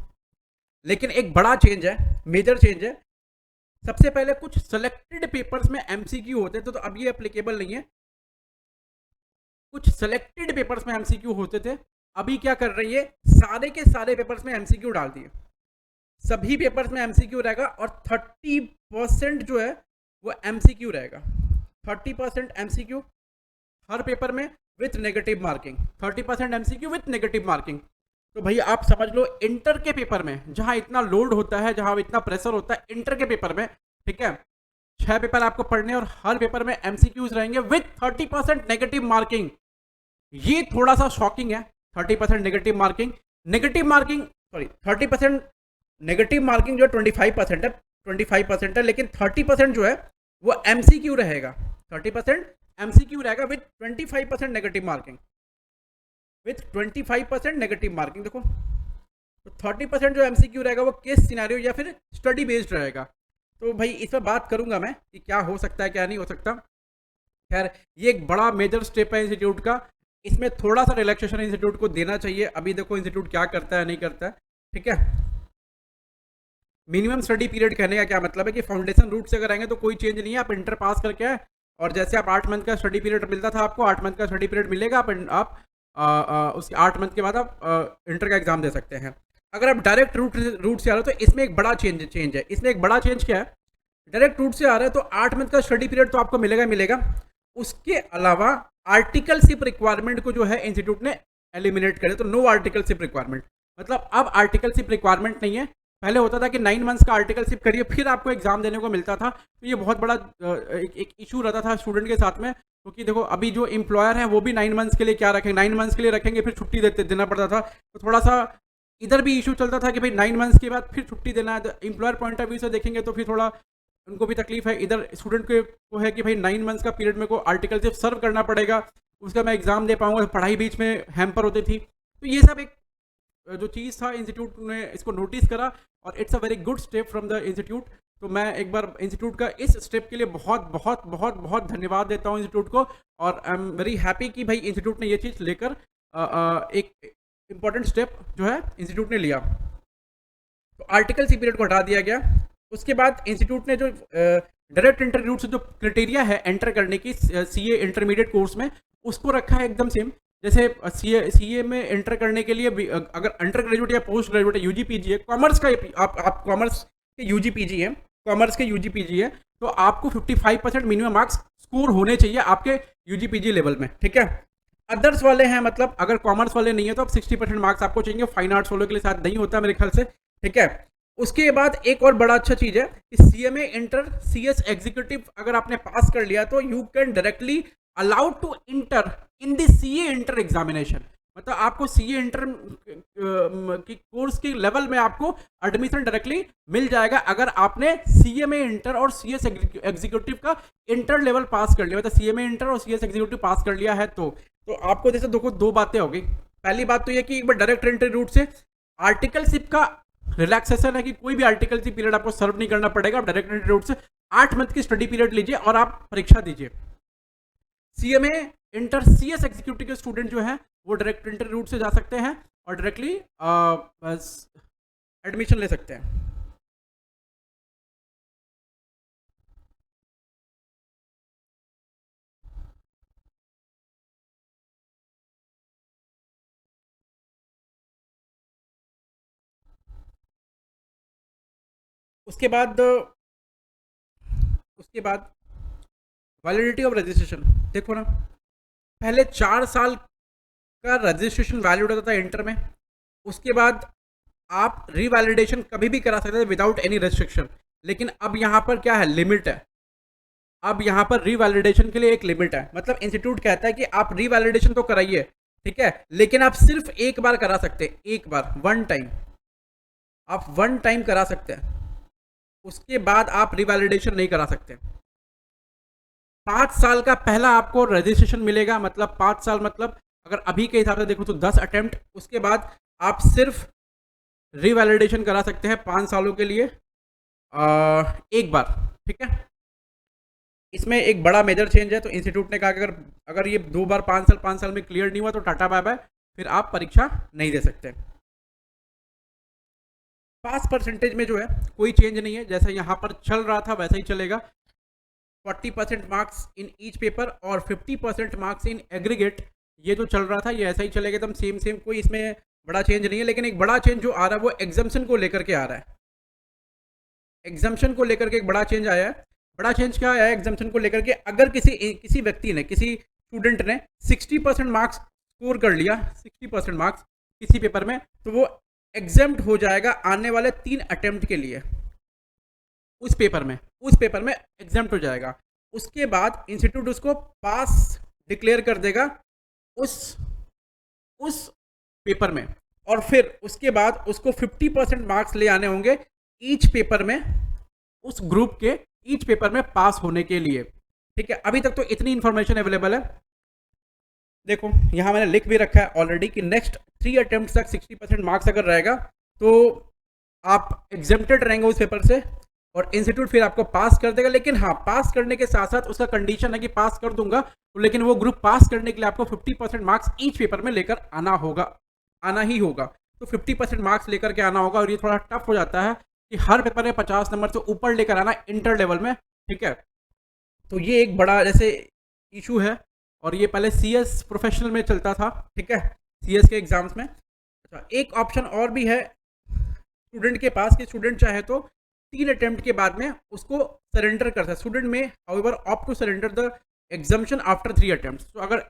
लेकिन एक बड़ा चेंज है, मेजर चेंज है। सबसे पहले कुछ सेलेक्टेड पेपर्स में एमसीक्यू होते थे, तो अब ये एप्लीकेबल नहीं है। कुछ सेलेक्टेड पेपर्स में एमसीक्यू होते थे, अभी क्या कर रही है, सारे के सारे पेपर्स में एमसीक्यू डाल दिए। सभी पेपर्स में एमसीक्यू रहेगा, और 30% जो है वो एमसीक्यू रहेगा। 30% एमसीक्यू हर पेपर में with negative marking, 30% MCQ with negative marking. तो भैया आप समझ लो इंटर के पेपर में जहां इतना लोड होता है, जहां इतना प्रेशर होता है इंटर के पेपर में, ठीक है, 6 पेपर आपको पढ़ने और हर पेपर में एमसीक्यूज रहेंगे विथ 30% नेगेटिव मार्किंग। ये थोड़ा सा शॉकिंग है। 30% नेगेटिव मार्किंग, 30% नेगेटिव मार्किंग जो 25% है, लेकिन 30% जो है वो एमसीक्यू रहेगा। 30% एमसीक्यू रहेगा विथ 25% नेगेटिव मार्किंग, देखो तो 30% जो एमसीक्यू रहेगा वो केस सिनेरियो या फिर स्टडी बेस्ड रहेगा। तो भाई इस पर बात करूंगा मैं कि क्या हो सकता है क्या नहीं हो सकता। खैर ये एक बड़ा मेजर स्टेप है इंस्टीट्यूट का, इसमें थोड़ा सा रिलैक्सेशन इंस्टीट्यूट को देना चाहिए। अभी देखो इंस्टीट्यूट क्या करता है नहीं करता है, ठीक है। मिनिमम स्टडी पीरियड कहने का क्या मतलब है कि फाउंडेशन रूट से अगर आएंगे तो कोई चेंज नहीं है, आप इंटर पास करके आए, और जैसे आप 8 मंथ का स्टडी पीरियड मिलता था आपको, 8 मंथ का स्टडी पीरियड मिलेगा, आप उसके 8 मंथ के बाद आप इंटर का एग्जाम दे सकते हैं। अगर आप डायरेक्ट रूट से आ रहे हो तो इसमें एक बड़ा चेंज है। इसमें एक बड़ा चेंज क्या है, डायरेक्ट रूट से आ रहे हैं तो 8 मंथ का स्टडी पीरियड तो आपको मिलेगा। उसके अलावा आर्टिकलशिप रिक्वायरमेंट को जो है इंस्टीट्यूट ने एलिमिनेट करे, तो नो आर्टिकलशिप रिक्वायरमेंट, मतलब अब आर्टिकलशिप रिक्वायरमेंट नहीं है। पहले होता था कि 9 मंथ्स का आर्टिकलशिप करिए फिर आपको एग्जाम देने को मिलता था, तो ये बहुत बड़ा एक इशू रहता था स्टूडेंट के साथ में, क्योंकि देखो अभी जो एम्प्लॉयर है वो भी 9 मंथ्स के लिए क्या रखेंगे, 9 मंथ्स के लिए रखेंगे फिर छुट्टी देना पड़ता था, तो थोड़ा सा इधर भी इशू चलता था कि भाई 9 मंथ्स के बाद फिर छुट्टी देना है, तो एम्प्लॉयर पॉइंट ऑफ व्यू से देखेंगे तो फिर थोड़ा उनको भी तकलीफ है, इधर स्टूडेंट को है कि भाई 9 मंथ्स का पीरियड मेरे को आर्टिकलशिप सर्व करना पड़ेगा, उसका मैं एग्जाम दे पाऊंगा, पढ़ाई बीच में हैम्पर होती थी, तो ये सब एक जो चीज़ था इंस्टीट्यूट ने इसको नोटिस करा और it's a very good step from the institute. तो मैं एक बार इंस्टीट्यूट का इस स्टेप के लिए बहुत बहुत बहुत बहुत धन्यवाद देता हूँ इंस्टीट्यूट को, और आई एम वेरी हैप्पी कि भाई इंस्टीट्यूट ने ये चीज़ लेकर एक इम्पॉर्टेंट स्टेप जो है इंस्टीट्यूट ने लिया। तो आर्टिकल सी पीरियड को हटा दिया गया। उसके बाद इंस्टीट्यूट ने जो डायरेक्ट एंट्री रूट से जो क्राइटेरिया है एंटर करने की सीए इंटरमीडिएट कोर्स में, उसको रखा है एकदम सेम। जैसे सीए में एंटर करने के लिए अगर अंडर ग्रेजुएट या पोस्ट ग्रेजुएट है, यूजी पीजी है, कॉमर्स का आप कॉमर्स के यूजी पीजी है, कॉमर्स के यूजी पीजी है, तो आपको 55% मिनिमम मार्क्स स्कोर होने चाहिए आपके यूजी पीजी लेवल में, ठीक है। अदर्स वाले हैं, मतलब अगर कॉमर्स वाले नहीं है तो आप 60% मार्क्स आपको चाहिए, फाइन आर्ट्स वालों के लिए शायद नहीं होता मेरे ख्याल से, ठीक है। उसके बाद एक और बड़ा अच्छा चीज है कि सीएमए इंटर सीएस एग्जीक्यूटिव अगर आपने पास कर लिया तो you can directly allowed to enter in the CA inter examination, मतलब आपको सीए इंटर की कोर्स के लेवल में आपको एडमिशन डायरेक्टली मिल जाएगा अगर आपने सीएमए इंटर और सीएस एग्जीक्यूटिव का इंटर लेवल पास कर लिया, मतलब सीएमए इंटर और सीएस एग्जीक्यूटिव पास कर लिया है तो आपको जैसे दो बातें हो गई। पहली बात तो यह कि एक बार डायरेक्ट एंट्री रूट से आर्टिकलशिप का रिलैक्सेशन है कि कोई भी आर्टिकलशिप पीरियड आपको सर्व नहीं करना पड़ेगा, आप डायरेक्ट एंट्री रूट से 8 मंथ की स्टडी पीरियड लीजिए और आप परीक्षा दीजिए। सीएमए इंटर सीएस एग्जीक्यूटिव के स्टूडेंट जो हैं वो डायरेक्ट एंट्री रूट से जा सकते हैं और डायरेक्टली एडमिशन ले सकते हैं। उसके बाद वैलिडिटी ऑफ रजिस्ट्रेशन देखो ना, पहले 4 साल का रजिस्ट्रेशन वैलिड होता था इंटर में, उसके बाद आप रीवैलिडेशन कभी भी करा सकते थे विदाउट एनी रेस्ट्रिक्शन, लेकिन अब यहाँ पर क्या है, लिमिट है। अब यहाँ पर रीवैलिडेशन के लिए एक लिमिट है, मतलब इंस्टीट्यूट कहता है कि आप रीवैलिडेशन तो कराइए, ठीक है, लेकिन आप सिर्फ एक बार करा सकते हैं, एक बार, वन टाइम, आप वन टाइम करा सकते हैं, उसके बाद आप रीवैलिडेशन नहीं करा सकते। 5 साल का पहला आपको रजिस्ट्रेशन मिलेगा, मतलब 5 साल मतलब अगर अभी के हिसाब से देखो तो 10 अटेम्प्ट, उसके बाद आप सिर्फ रीवैलिडेशन करा सकते हैं 5 सालों के लिए एक बार, ठीक है। इसमें एक बड़ा मेजर चेंज है, तो इंस्टीट्यूट ने कहा कि अगर ये 2 बार 5 साल में क्लियर नहीं हुआ तो टाटा बाय बाय, फिर आप परीक्षा नहीं दे सकते। पास परसेंटेज में जो है कोई चेंज नहीं है, जैसा यहाँ पर चल रहा था वैसा ही चलेगा। 40% मार्क्स इन ईच पेपर और 50% मार्क्स इन एग्रीगेट, ये जो चल रहा था ये ऐसा ही चलेगा, एकदम सेम, कोई इसमें बड़ा चेंज नहीं है। लेकिन एक बड़ा चेंज जो आ रहा है वो एग्जाम्शन को लेकर के आ रहा है, एग्जाम्शन को लेकर के एक बड़ा चेंज आया है। बड़ा चेंज क्या आया है एग्जाम्शन को लेकर के, अगर किसी व्यक्ति ने, किसी स्टूडेंट ने 60% मार्क्स स्कोर कर लिया, 60% मार्क्स किसी पेपर में, तो वो एग्जाम्ड हो जाएगा आने वाले 3 अटेम्प्ट के लिए, उस पेपर में एग्जाम्प्ट हो जाएगा। उसके बाद इंस्टीट्यूट उसको पास डिक्लेयर कर देगा उस पेपर में, और फिर उसके बाद उसको 50% मार्क्स ले आने होंगे ईच पेपर में, उस ग्रुप के ईच पेपर में पास होने के लिए, ठीक है। अभी तक तो इतनी इंफॉर्मेशन अवेलेबल है। देखो यहाँ मैंने लिख भी रखा है ऑलरेडी कि नेक्स्ट 3 अटेम्प्ट तक 60% मार्क्स अगर रहेगा तो आप एग्जेम्प्टेड रहेंगे उस पेपर से, और इंस्टीट्यूट फिर आपको पास कर देगा। लेकिन हाँ, पास करने के साथ साथ उसका कंडीशन है कि पास कर दूंगा तो, लेकिन वो ग्रुप पास करने के लिए आपको 50% मार्क्स ईच पेपर में लेकर आना ही होगा। तो 50% मार्क्स लेकर के आना होगा, और ये थोड़ा टफ हो जाता है कि हर पेपर में 50 नंबर से ऊपर लेकर आना इंटर लेवल में, ठीक है। तो ये एक बड़ा जैसे इशू है, और ये पहले सीएस प्रोफेशनल में चलता था, ठीक है, सीएस के एग्जाम्स में। अच्छा, एक ऑप्शन और भी है स्टूडेंट के पास कि स्टूडेंट चाहे तो 3 अटेम्प्ट के बाद में उसको सरेंडर कर सकता है। स्टूडेंट में however opt to surrender the exemption after 3 attempt. तो अगर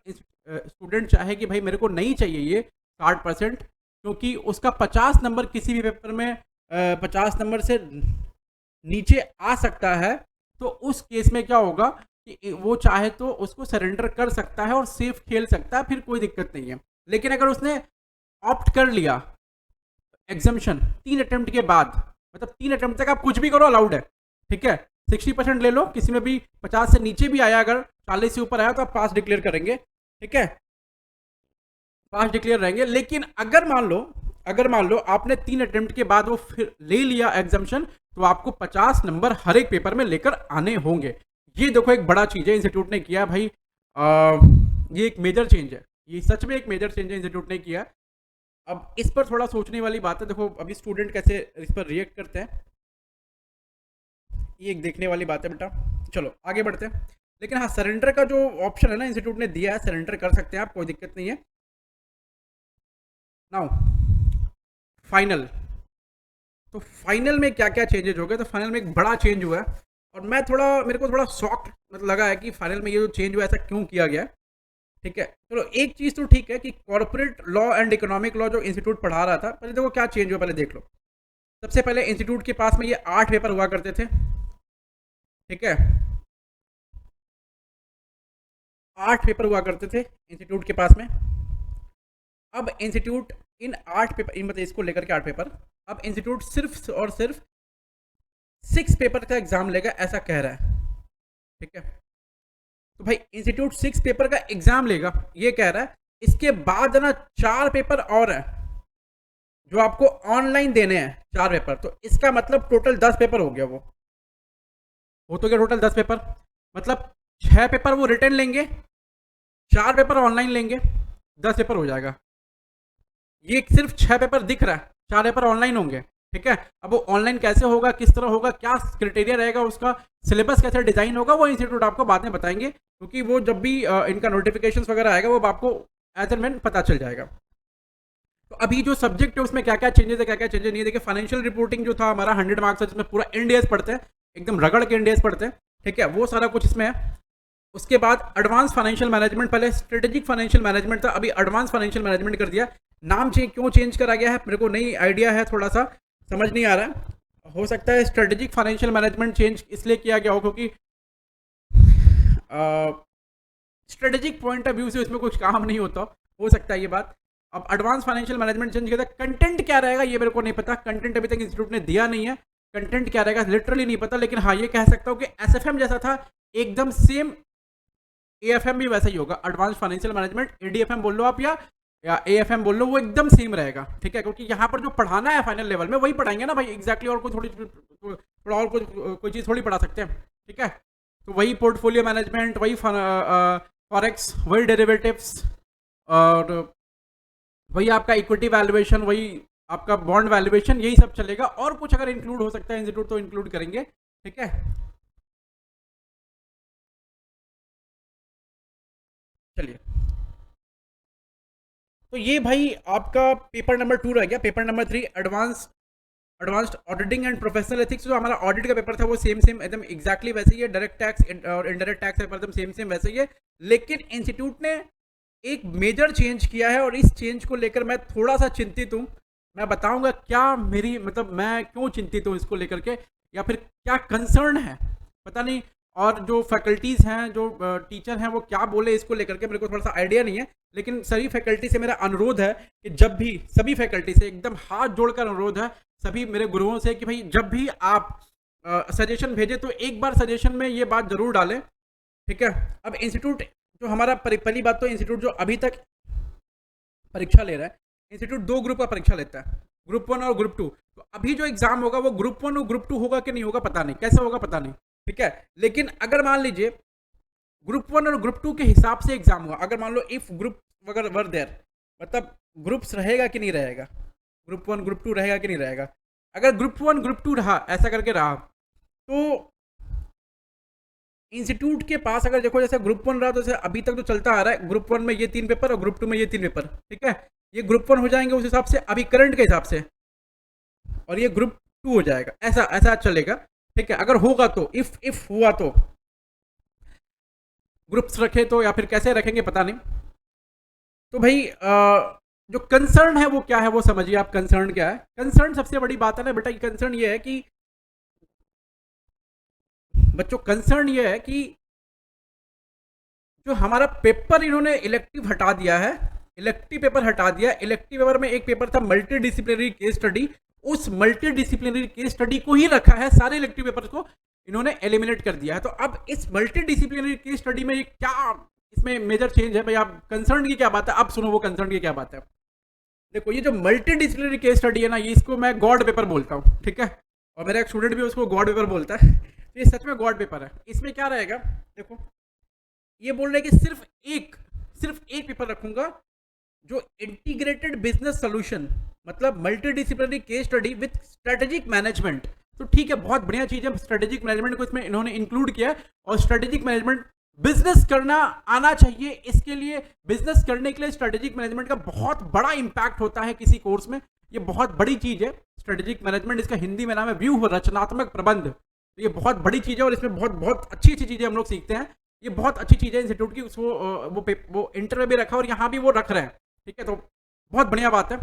स्टूडेंट चाहे कि भाई मेरे को नहीं चाहिए ये 60%, क्योंकि उसका 50 नंबर किसी भी पेपर में 50 नंबर से नीचे आ सकता है, तो उस केस में क्या होगा कि वो चाहे तो उसको सरेंडर कर सकता है और सेफ खेल सकता है, फिर कोई दिक्कत नहीं है। लेकिन अगर उसने ऑप्ट कर लिया एग्जामिशन 3 अटेम्प्ट के बाद, मतलब 3 अटेम्प्ट तक आप कुछ भी करो अलाउड है, ठीक है, 60% ले लो, किसी में भी 50 से नीचे भी आया, अगर 40 से ऊपर आया तो आप पास डिक्लेयर करेंगे, ठीक है, पास डिक्लेयर रहेंगे। लेकिन अगर मान लो आपने 3 अटेम्प्ट के बाद वो फिर ले लिया एग्जामिशन, तो आपको 50 नंबर हर एक पेपर में लेकर आने होंगे। ये देखो एक बड़ा चीज है इंस्टीट्यूट ने किया भाई, ये एक मेजर चेंज है, ये सच में एक मेजर चेंज है इंस्टीट्यूट ने किया। अब इस पर थोड़ा सोचने वाली बात है, देखो अभी स्टूडेंट कैसे इस पर रिएक्ट करते हैं, ये एक देखने वाली बात है बेटा। चलो आगे बढ़ते हैं। लेकिन हाँ, सरेंडर का जो ऑप्शन है ना इंस्टीट्यूट ने दिया है, सरेंडर कर सकते हैं आप, कोई दिक्कत नहीं है। नाउ फाइनल, तो फाइनल में क्या क्या चेंजेज हो गए, तो फाइनल में एक बड़ा चेंज हुआ है, और मेरे को थोड़ा शॉक मतलब लगा है कि फाइनल में ये जो चेंज हुआ ऐसा क्यों किया गया है, ठीक है। चलो एक चीज़ तो ठीक है कि corporate law and economic law जो इंस्टीट्यूट पढ़ा रहा था, पहले देखो क्या चेंज हुआ, पहले देख लो। सबसे पहले इंस्टीट्यूट के पास में ये 8 पेपर हुआ करते थे, ठीक है, 8 पेपर हुआ करते थे इंस्टीट्यूट के पास में। अब इंस्टीट्यूट इन 8 पेपर, इन मतलब इसको लेकर के 8 पेपर, अब इंस्टीट्यूट सिर्फ और सिर्फ 6 पेपर का एग्जाम लेगा, ऐसा कह रहा है, ठीक है। तो भाई इंस्टीट्यूट 6 पेपर का एग्जाम लेगा, ये कह रहा है। इसके बाद ना 4 पेपर और है जो आपको ऑनलाइन देने हैं, 4 पेपर, तो इसका मतलब टोटल 10 पेपर हो गया। वो तो क्या टोटल 10 पेपर, मतलब 6 पेपर वो रिटर्न लेंगे, 4 पेपर ऑनलाइन लेंगे, 10 पेपर हो जाएगा। ये सिर्फ 6 पेपर दिख रहा है, 4 पेपर ऑनलाइन होंगे, ठीक है। अब वो ऑनलाइन कैसे होगा, किस तरह होगा, क्या क्राइटेरिया रहेगा, उसका सिलेबस कैसे डिजाइन होगा, वो इंस्टीट्यूट आपको बाद में बताएंगे, क्योंकि वो जब भी इनका नोटिफिकेशन वगैरह आएगा वो आपको एज एंड व्हेन पता चल जाएगा। तो अभी जो सब्जेक्ट है उसमें क्या क्या चेंजेस है, क्या क्या चेंजेस नहीं है, देखिए फाइनेंशियल रिपोर्टिंग जो था हमारा 100 मार्क्स है, जिसमें पूरा इंडियस पढ़ते हैं, एकदम रगड़ के इंडियस पढ़ते हैं, ठीक है, वो सारा कुछ इसमें है। उसके बाद एडवांस फाइनेंशियल मैनेजमेंट, पहले स्ट्रेटेजिक फाइनेंशियल मैनेजमेंट था, अभी एडवांस फाइनेंशियल मैनेजमेंट कर दिया। नाम क्यों चेंज करा गया है मेरे को नहीं आइडिया है, थोड़ा सा समझ नहीं आ रहा है। हो सकता है स्ट्रेटेजिक फाइनेंशियल मैनेजमेंट चेंज इसलिए किया गया हो क्योंकि स्ट्रेटेजिक पॉइंट ऑफ व्यू से इसमें कुछ काम नहीं होता, हो सकता है ये बात। अब एडवांस फाइनेंशियल मैनेजमेंट चेंज किया था, कंटेंट क्या रहेगा ये मेरे को नहीं पता, कंटेंट अभी तक इंस्टीट्यूट ने दिया नहीं है, कंटेंट क्या रहेगा लिटरली नहीं पता। लेकिन हाँ ये कह सकता हूँ कि एसएफएम जैसा था एकदम सेम, एएफएम भी वैसा ही होगा, एडवांस फाइनेंशियल मैनेजमेंट, एडीएफएम बोल लो आप या एएफएम बोल लो, वो एकदम सेम रहेगा, ठीक है, क्योंकि यहाँ पर जो पढ़ाना है फाइनल लेवल में वही पढ़ाएंगे ना भाई, एग्जैक्टली, और कोई थोड़ा और कोई चीज़ थोड़ी पढ़ा सकते हैं, ठीक है। तो वही पोर्टफोलियो मैनेजमेंट, वही फॉरेक्स, वही डेरिवेटिव्स, और वही आपका इक्विटी वैल्यूएशन, वही आपका बॉन्ड वैल्यूएशन, यही सब चलेगा। और कुछ अगर इंक्लूड हो सकता है इंस्टीट्यूट तो इंक्लूड करेंगे, ठीक है। चलिए, तो ये भाई आपका पेपर नंबर 2 रह गया। Paper number 3 advanced auditing and professional ethics, जो हमारा ऑडिट का पेपर था वो सेम एकदम एग्जैक्टली वैसे ही है, डायरेक्ट टैक्स और इनडायरेक्ट टैक्स पेपर एकदम सेम वैसे ही है। लेकिन इंस्टीट्यूट ने एक मेजर चेंज किया है, और इस चेंज को लेकर मैं थोड़ा सा चिंतित हूँ। मैं बताऊंगा क्या मेरी मतलब मैं क्यों चिंतित हूँ इसको लेकर के, या फिर क्या कंसर्न है पता नहीं। और जो फैकल्टीज़ हैं, जो टीचर हैं, वो क्या बोले इसको लेकर के मेरे को थोड़ा सा आइडिया नहीं है। लेकिन सभी फैकल्टी से मेरा अनुरोध है कि जब भी, सभी फैकल्टी से एकदम हाथ जोड़कर अनुरोध है सभी मेरे गुरुओं से, कि भाई जब भी आप सजेशन भेजें तो एक बार सजेशन में ये बात जरूर डालें, ठीक है। अब इंस्टीट्यूट जो हमारा पहली बात तो इंस्टीट्यूट जो अभी तक परीक्षा ले रहा है, इंस्टीट्यूट 2 ग्रुप का परीक्षा लेता है, ग्रुप 1 और ग्रुप 2। तो अभी जो एग्जाम होगा वो ग्रुप 1 और ग्रुप 2 होगा कि नहीं होगा पता नहीं, कैसे होगा पता नहीं, ठीक है। लेकिन अगर मान लीजिए ग्रुप 1 और ग्रुप 2 के हिसाब से एग्जाम हुआ, अगर मान लो इफ ग्रुप अगर वर देयर, मतलब ग्रुप्स रहेगा कि नहीं रहेगा, ग्रुप 1 ग्रुप 2 रहेगा कि नहीं रहेगा। अगर ग्रुप 1 ग्रुप 2 रहा, ऐसा करके रहा, तो इंस्टीट्यूट के पास अगर देखो जैसे ग्रुप 1 रहा तो जैसे अभी तक तो चलता आ रहा है, ग्रुप 1 में ये 3 पेपर और ग्रुप 2 में ये 3 पेपर, ठीक है। ये ग्रुप 1 हो जाएंगे उस हिसाब से अभी करंट के हिसाब से, और ये ग्रुप 2 हो जाएगा, ऐसा ऐसा चलेगा, ठीक है। अगर होगा तो इफ हुआ तो ग्रुप्स रखे तो, या फिर कैसे रखेंगे पता नहीं। तो भाई जो कंसर्न है वो क्या है, वो समझिए आप कंसर्न क्या है। कंसर्न सबसे बड़ी बात है ना बेटा, कंसर्न ये है कि बच्चों कंसर्न ये है कि जो हमारा पेपर इन्होंने इलेक्टिव हटा दिया है, इलेक्टिव पेपर हटा दिया। इलेक्टिव पेपर में एक पेपर था मल्टी डिसिप्लिनरी केस स्टडी, उस मल्टी डिसिप्लिनरी केस स्टडी को ही रखा है, सारे इलेक्टिव पेपर को इन्होंने एलिमिनेट कर दिया है। तो अब इस मल्टी डिसिप्लिनरी केस स्टडी में ये क्या इसमें मेजर चेंज है भाई, आप कंसर्न की क्या बात है, अब सुनो वो कंसर्न की क्या बात है। देखो ये जो मल्टी डिसिप्लिनरी केस स्टडी है ना, ये इसको मैं गॉड पेपर बोलता हूँ, ठीक है, और मेरा एक स्टूडेंट भी उसको गॉड पेपर बोलता है। तो ये सच में गॉड पेपर है। इसमें क्या रहेगा, देखो ये बोल रहे हैं कि सिर्फ एक पेपर रखूंगा जो इंटीग्रेटेड बिजनेस सोल्यूशन, मतलब multi disciplinary case study with strategic management. तो ठीक है, बहुत बढ़िया चीज है, स्ट्रेटेजिक मैनेजमेंट को इसमें इन्होंने इंक्लूड किया। और स्ट्रेटेजिक मैनेजमेंट बिजनेस करना आना चाहिए, इसके लिए बिजनेस करने के लिए स्ट्रेटेजिक मैनेजमेंट का बहुत बड़ा इंपैक्ट होता है किसी कोर्स में। ये बहुत बड़ी चीज है स्ट्रेटेजिक मैनेजमेंट, इसका हिंदी में नाम है व्यूह रचनात्मक प्रबंध। तो ये बहुत बड़ी चीज है और इसमें बहुत बहुत अच्छी अच्छी चीजें हम लोग सीखते हैं। ये बहुत अच्छी चीज है इंस्टीट्यूट की, उसको वो इंटर में भी रखा और यहाँ भी वो रख रहे हैं, ठीक है, तो बहुत बढ़िया बात है।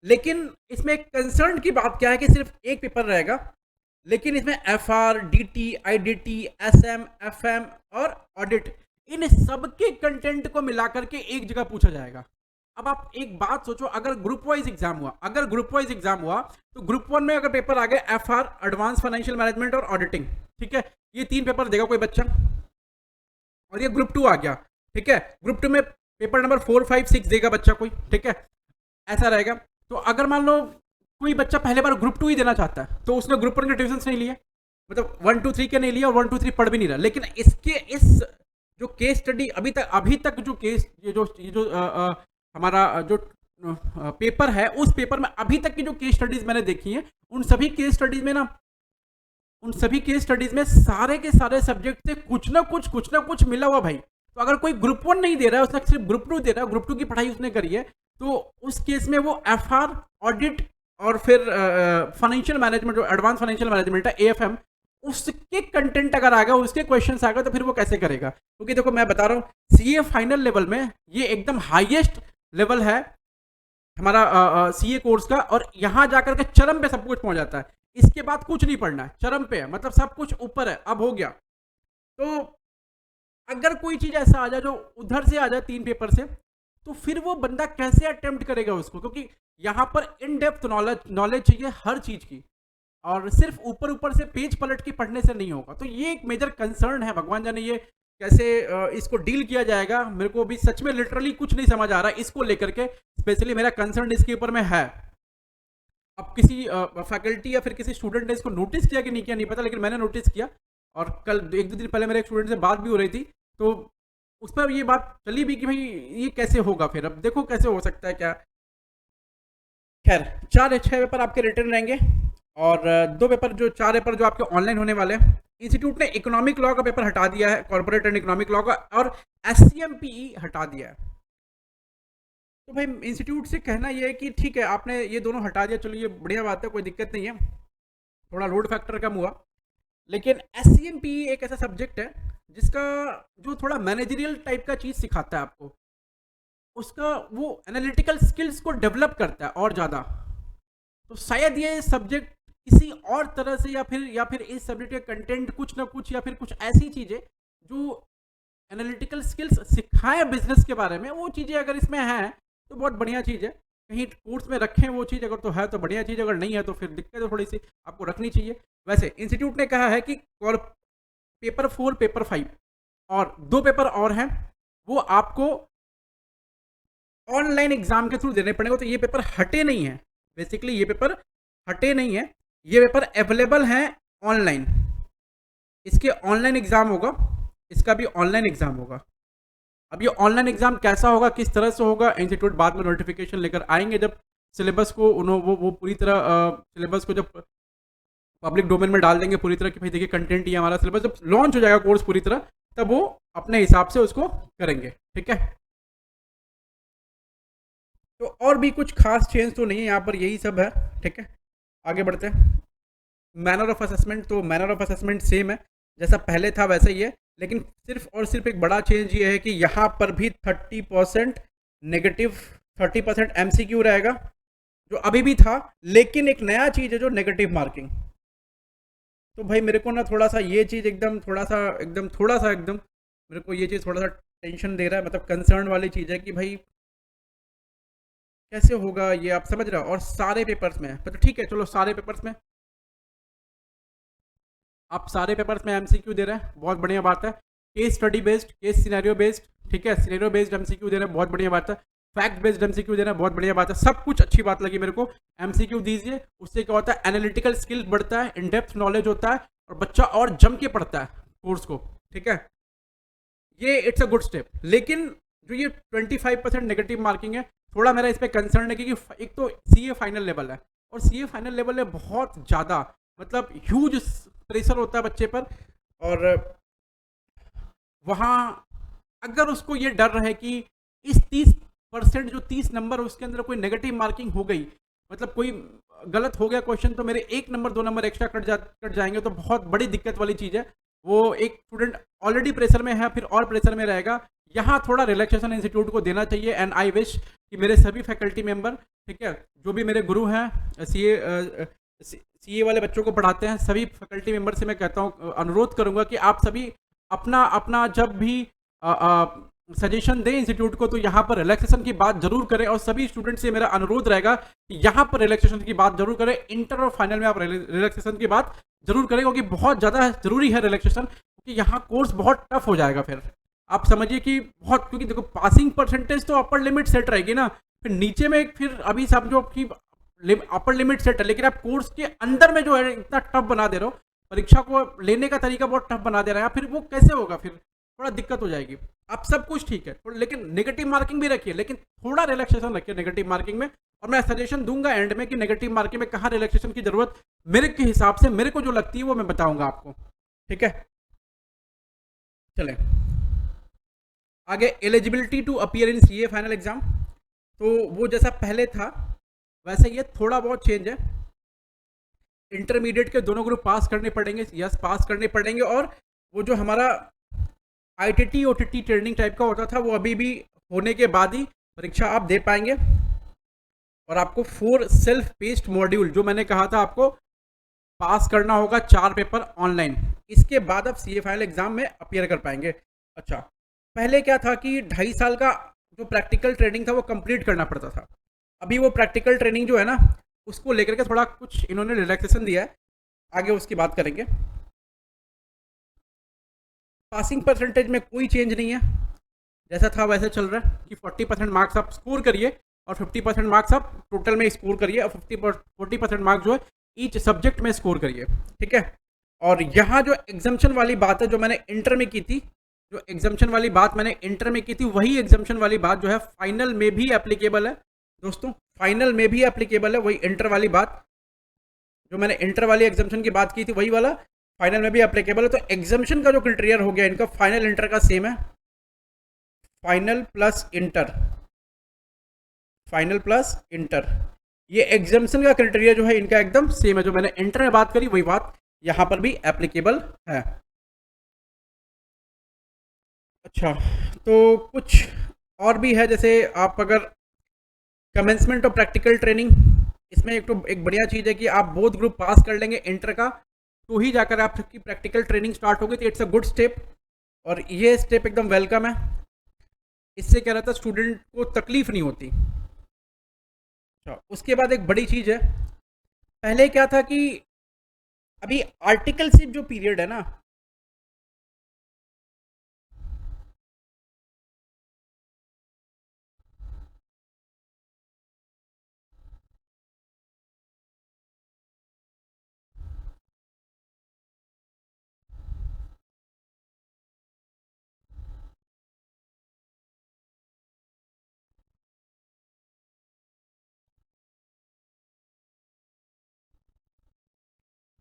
लेकिन इसमें कंसर्न की बात क्या है कि सिर्फ एक पेपर रहेगा, लेकिन इसमें FR, DT, IDT, SM, FM और ऑडिट, इन सबके कंटेंट को मिलाकर के एक जगह पूछा जाएगा। अब आप एक बात सोचो, अगर ग्रुप वाइज एग्जाम हुआ तो ग्रुप 1 में अगर पेपर आ गए FR, एडवांस फाइनेंशियल मैनेजमेंट और ऑडिटिंग, ठीक है, ये 3 पेपर देगा कोई बच्चा, और ये ग्रुप 2 आ गया, ठीक है, ग्रुप 2 में पेपर नंबर 4, 5, 6 देगा बच्चा कोई, ठीक है, ऐसा रहेगा। तो अगर मान लो कोई बच्चा पहले बार ग्रुप 2 ही देना चाहता है, तो उसने ग्रुप 1 के डिविजन नहीं लिए, मतलब 1, 2, 3 के नहीं लिया और 1, 2, 3 पढ़ भी नहीं रहा। लेकिन इस जो केस स्टडी अभी तक जो केस ये जो हमारा जो पेपर है, उस पेपर में अभी तक की जो केस स्टडीज मैंने देखी हैं, उन सभी केस स्टडीज में सारे के सारे सब्जेक्ट से कुछ ना कुछ मिला हुआ भाई। तो अगर कोई ग्रुप 1 नहीं दे रहा है, उसने सिर्फ ग्रुप 2 दे रहा है, ग्रुप 2 की पढ़ाई उसने करी है, तो उस केस में वो FR, ऑडिट और फिर फाइनेंशियल मैनेजमेंट, जो एडवांस फाइनेंशियल मैनेजमेंट है AFM, उसके कंटेंट अगर आ गया, उसके क्वेश्चंस आ गए, तो फिर वो कैसे करेगा। क्योंकि देखो मैं बता रहा हूँ, CA फाइनल लेवल में ये एकदम हाईएस्ट लेवल है हमारा CA कोर्स का, और यहाँ जाकर के चरम पे सब कुछ पहुंच जाता है। इसके बाद कुछ नहीं पढ़ना है, चरम पे है, मतलब सब कुछ ऊपर है, अब हो गया। तो अगर कोई चीज ऐसा आ जाए जो उधर से आ जाए 3 पेपर से, तो फिर वो बंदा कैसे अटेम्प्ट करेगा उसको, क्योंकि यहाँ पर इन डेप्थ नॉलेज चाहिए हर चीज की, और सिर्फ ऊपर से पेज पलट के पढ़ने से नहीं होगा। तो ये एक मेजर कंसर्न है, भगवान जाने ये कैसे इसको डील किया जाएगा। मेरे को भी सच में लिटरली कुछ नहीं समझ आ रहा है इसको लेकर के, स्पेशली मेरा कंसर्न इसके ऊपर में है। अब किसी फैकल्टी या फिर किसी स्टूडेंट ने इसको नोटिस किया कि नहीं किया नहीं पता, लेकिन मैंने नोटिस किया, और कल 1-2 दिन पहले मेरे एक स्टूडेंट से बात भी हो रही थी, तो उस पर ये बात चली भी कि भाई ये कैसे होगा, फिर अब देखो कैसे हो सकता है क्या। खैर 4-6 पेपर आपके रिटर्न रहेंगे, और 2 पेपर जो 4 पेपर जो आपके ऑनलाइन होने वाले हैं। इंस्टीट्यूट ने इकोनॉमिक लॉ का पेपर हटा दिया है, कॉर्पोरेट एंड इकोनॉमिक लॉ का, और SCMPE हटा दिया है। तो भाई इंस्टीट्यूट से कहना ये है कि ठीक है आपने ये दोनों हटा दिया, चलो ये बढ़िया बात है, कोई दिक्कत नहीं है, थोड़ा लोड फैक्टर कम हुआ। लेकिन SCMPE एक ऐसा सब्जेक्ट है जिसका जो थोड़ा मैनेजरियल टाइप का चीज़ सिखाता है आपको, उसका वो एनालिटिकल स्किल्स को डेवलप करता है और ज़्यादा। तो शायद ये सब्जेक्ट किसी और तरह से, या फिर इस सब्जेक्ट के कंटेंट कुछ ना कुछ, या फिर कुछ ऐसी चीज़ें जो एनालिटिकल स्किल्स सिखाएं बिजनेस के बारे में, वो चीज़ें अगर इसमें हैं तो बहुत बढ़िया चीज़ है। कहीं कोर्स में रखें वो चीज़, अगर तो है तो बढ़िया चीज़, अगर नहीं है तो फिर दिक्कत है थोड़ी सी, आपको रखनी चाहिए। वैसे इंस्टीट्यूट ने कहा है कि पेपर 4, पेपर 5 और 2 पेपर और हैं, वो आपको ऑनलाइन एग्जाम के थ्रू देने पड़ेंगे। तो ये पेपर हटे नहीं है, बेसिकली ये पेपर हटे नहीं है, ये पेपर अवेलेबल हैं ऑनलाइन। इसके ऑनलाइन एग्जाम होगा, इसका भी ऑनलाइन एग्जाम होगा। अब ये ऑनलाइन एग्जाम कैसा होगा, किस तरह से होगा, इंस्टीट्यूट बाद में नोटिफिकेशन लेकर आएंगे, जब सिलेबस को वो पूरी तरह सिलेबस को जब पब्लिक डोमेन में डाल देंगे पूरी तरह कि भाई देखिए कंटेंट ये हमारा सिलेबस, जब लॉन्च हो जाएगा कोर्स पूरी तरह, तब वो अपने हिसाब से उसको करेंगे, ठीक है। तो और भी कुछ खास चेंज तो नहीं है यहाँ पर, यही सब है, ठीक है। आगे बढ़ते हैं। मैनर ऑफ असेसमेंट, तो मैनर ऑफ असेसमेंट सेम है, जैसा पहले था वैसा ही है, लेकिन सिर्फ और सिर्फ एक बड़ा चेंज ये है कि यहाँ पर भी 30% नेगेटिव 30% MCQ रहेगा जो अभी भी था, लेकिन एक नया चीज़ है जो नेगेटिव मार्किंग। तो भाई मेरे को ना थोड़ा सा ये चीज़ एकदम थोड़ा सा एकदम मेरे को ये चीज़ थोड़ा सा टेंशन दे रहा है, मतलब कंसर्न वाली चीज़ है कि भाई कैसे होगा ये, आप समझ रहे हो। और सारे पेपर्स में तो ठीक है, चलो सारे पेपर्स में आप सारे पेपर्स में एमसीक्यू दे रहे हैं, बहुत बढ़िया बात है। Case study based, case scenario based, ठीक है, सिनेरियो बेस्ड एमसीक्यू दे रहे हैं, बहुत बढ़िया बात है। फैक्ट बेस्ड एमसीक्यू दे रहे हैं, बहुत बढ़िया बात है। सब कुछ अच्छी बात लगी मेरे को। एमसीक्यू दीजिए, उससे क्या होता है, एनालिटिकल स्किल बढ़ता है, इन डेप्थ नॉलेज होता है, और बच्चा और जम के पढ़ता है कोर्स को, ठीक है। ये इट्स अ गुड स्टेप। लेकिन जो ये 25% नेगेटिव मार्किंग है, थोड़ा मेरा इस पर कंसर्न है, क्योंकि एक तो सीए फाइनल लेवल है, और सीए फाइनल लेवल में बहुत ज़्यादा मतलब ह्यूज प्रेशर होता है बच्चे पर। और वहाँ अगर उसको ये डर रहे कि इस 30% जो 30 नंबर उसके अंदर कोई नेगेटिव मार्किंग हो गई, मतलब कोई गलत हो गया क्वेश्चन, तो मेरे 1 नंबर 2 नंबर एक्स्ट्रा कट जाएंगे, तो बहुत बड़ी दिक्कत वाली चीज़ है। वो एक स्टूडेंट ऑलरेडी प्रेशर में है, फिर और प्रेशर में रहेगा। यहाँ थोड़ा रिलैक्सेशन इंस्टीट्यूट को देना चाहिए। एंड आई विश कि मेरे सभी फैकल्टी मेंबर, ठीक है, जो भी मेरे गुरु हैं सीए वाले बच्चों को पढ़ाते हैं, सभी फैकल्टी मेंबर से मैं कहता हूँ, अनुरोध करूंगा कि आप सभी अपना अपना जब भी सजेशन दें इंस्टीट्यूट को, तो यहाँ पर रिलैक्सेशन की बात जरूर करें। और सभी स्टूडेंट से मेरा अनुरोध रहेगा कि यहाँ पर रिलैक्सेशन की बात जरूर करें। इंटर और फाइनल में आप रिलैक्सेशन की बात जरूर करें, क्योंकि बहुत ज़्यादा जरूरी है रिलैक्सेशन, क्योंकि यहाँ कोर्स बहुत टफ हो जाएगा। फिर आप समझिए कि बहुत, क्योंकि देखो पासिंग परसेंटेज तो अपर लिमिट सेट रहेगी ना, फिर नीचे में फिर अभी समझो कि अपर लिमिट सेट है, लेकिन आप कोर्स के अंदर में जो है इतना टफ बना दे रहे हो, परीक्षा को लेने का तरीका बहुत टफ बना दे रहा है, फिर वो कैसे होगा, फिर थोड़ा दिक्कत हो जाएगी। आप सब कुछ ठीक है, लेकिन नेगेटिव मार्किंग भी रखिए, लेकिन थोड़ा रिलैक्सेशन रखिए नेगेटिव मार्किंग में। और मैं सजेशन दूंगा एंड में कि नेगेटिव मार्किंग में कहाँ रिलैक्सेशन की जरूरत मेरे के हिसाब से, मेरे को जो लगती है वो मैं बताऊंगा आपको, ठीक है। चलें आगे, eligibility to appear in CA final exam. तो वो जैसा पहले था वैसे ये थोड़ा बहुत चेंज है। इंटरमीडिएट के दोनों ग्रुप पास करने पड़ेंगे, यस पास करने पड़ेंगे। और वो जो हमारा आईटीटी ओटीटी ट्रेनिंग टाइप का होता था, वो अभी भी होने के बाद ही परीक्षा आप दे पाएंगे। और आपको 4 सेल्फ पेस्ड मॉड्यूल, जो मैंने कहा था आपको, पास करना होगा 4 पेपर ऑनलाइन। इसके बाद आप सीए फाइनल एग्जाम में अपीयर कर पाएंगे। अच्छा, पहले क्या था कि 2.5 साल का जो प्रैक्टिकल ट्रेनिंग था वो कंप्लीट करना पड़ता था। अभी वो प्रैक्टिकल ट्रेनिंग जो है ना, उसको लेकर के थोड़ा कुछ इन्होंने रिलैक्सेशन दिया है, आगे उसकी बात करेंगे। पासिंग परसेंटेज में कोई चेंज नहीं है, जैसा था वैसे चल रहा है कि 40% मार्क्स आप स्कोर करिए और 50% मार्क्स आप टोटल में स्कोर करिए, और 40% मार्क्स जो है ईच सब्जेक्ट में स्कोर करिए, ठीक है। और यहाँ जो एग्जाम्शन वाली बात है, जो मैंने इंटर में की थी, जो एग्जाम्शन वाली बात मैंने इंटर में की थी, वही एग्जाम्शन वाली बात जो है फाइनल में भी एप्लीकेबल है दोस्तों। फाइनल में भी एप्लीकेबल है वही इंटर वाली बात, जो मैंने इंटर वाली एग्जाम्शन की बात की थी, वही वाला फाइनल में भी एप्लीकेबल है। तो एग्जाम्शन का जो क्राइटेरिया हो गया इनका, फाइनल इंटर का सेम है, final plus inter, final plus inter. ये एग्जाम्शन का क्राइटेरिया जो है इनका एकदम सेम है, जो मैंने इंटर में बात करी वही बात यहाँ पर भी एप्लीकेबल है। अच्छा, तो कुछ और भी है, जैसे आप अगर कमेंसमेंट ऑफ प्रैक्टिकल ट्रेनिंग, इसमें एक बढ़िया चीज़ है कि आप बोथ ग्रुप पास कर लेंगे इंटर का, तो ही जाकर आपकी प्रैक्टिकल ट्रेनिंग स्टार्ट होगी। तो इट्स अ गुड स्टेप, और ये स्टेप एकदम वेलकम है। इससे क्या रहता है, स्टूडेंट को तकलीफ नहीं होती। अच्छा, उसके बाद एक बड़ी चीज़ है, पहले क्या था कि अभी आर्टिकलशिप जो पीरियड है ना,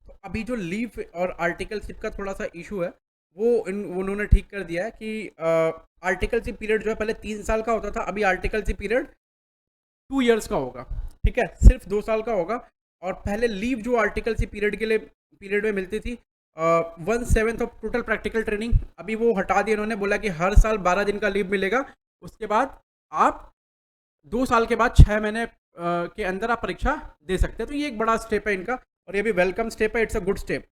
तो अभी जो लीव और आर्टिकलशिप का थोड़ा सा इशू है, वो उन्होंने ठीक कर दिया है कि आर्टिकलशिप पीरियड जो है पहले 3 साल का होता था, अभी आर्टिकलशिप पीरियड 2 ईयर्स का होगा, ठीक है, सिर्फ 2 साल का होगा। और पहले लीव जो आर्टिकलशिप पीरियड के लिए पीरियड में मिलती थी 1/7 ऑफ टोटल प्रैक्टिकल ट्रेनिंग, अभी वो हटा दिया इन्होंने, बोला कि हर साल 12 दिन का लीव मिलेगा। उसके बाद आप 2 साल के बाद 6 महीने के अंदर आप परीक्षा दे सकते हैं। तो ये एक बड़ा स्टेप है इनका, और ये भी वेलकम स्टेप है, इट्स अ गुड स्टेप।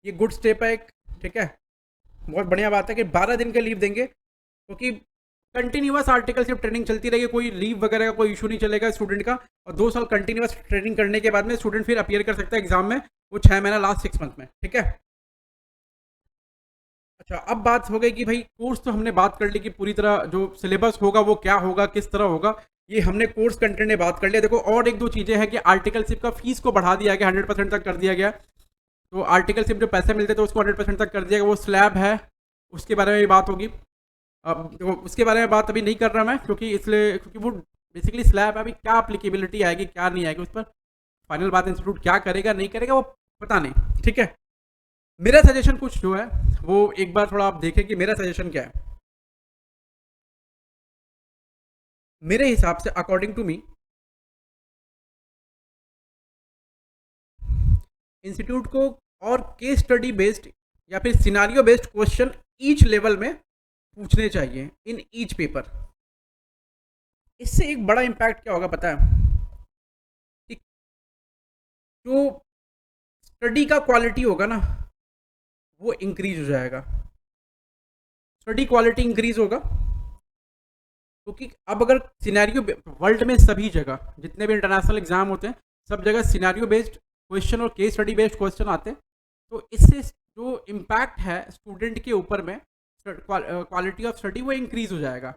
ये गुड स्टेप है एक, ठीक है, बहुत बढ़िया बात है कि 12 दिन का लीव देंगे, क्योंकि कंटिन्यूअस आर्टिकलशिप ट्रेनिंग चलती रहेगी, कोई लीव वगैरह का कोई इशू नहीं चलेगा स्टूडेंट का। और 2 साल कंटिन्यूअस ट्रेनिंग करने के बाद में स्टूडेंट फिर अपीयर कर सकता है एग्जाम में, वो 6 महीना लास्ट 6 मंथ में, ठीक है। अच्छा, अब बात हो गई कि भाई कोर्स तो हमने बात कर ली कि पूरी तरह जो सिलेबस होगा वो क्या होगा, किस तरह होगा, ये हमने कोर्स कंटेंट में बात कर लिया। देखो और एक दो चीज़ें हैं कि आर्टिकलशिप का फीस को बढ़ा दिया गया, 100% तक कर दिया गया। तो आर्टिकलशिप जो पैसे मिलते थे उसको 100% तक कर दिया गया, वो स्लैब है, उसके बारे में भी बात होगी। अब देखो उसके बारे में बात अभी नहीं कर रहा मैं, क्योंकि वो बेसिकली स्लैब है, अभी क्या अप्लीकेबिलिटी आएगी क्या नहीं आएगी उस पर फाइनल बात इंस्टीट्यूट क्या करेगा नहीं करेगा वो पता नहीं, ठीक है। मेरा सजेशन कुछ जो है वो एक बार थोड़ा आप देखें कि मेरा सजेशन क्या है। मेरे हिसाब से अकॉर्डिंग टू मी, इंस्टीट्यूट को और केस स्टडी बेस्ड या फिर scenario based question each level में पूछने चाहिए इन ईच पेपर। इससे एक बड़ा इम्पैक्ट क्या होगा पता है कि जो स्टडी का क्वालिटी होगा ना वो इंक्रीज हो जाएगा, स्टडी क्वालिटी इंक्रीज होगा। क्योंकि अब अगर सिनेरियो वर्ल्ड में सभी जगह जितने भी इंटरनेशनल एग्जाम होते हैं सब जगह सिनेरियो बेस्ड क्वेश्चन और केस स्टडी बेस्ड क्वेश्चन आते हैं, तो इससे जो इम्पैक्ट है स्टूडेंट के ऊपर में क्वालिटी ऑफ स्टडी वो इंक्रीज हो जाएगा।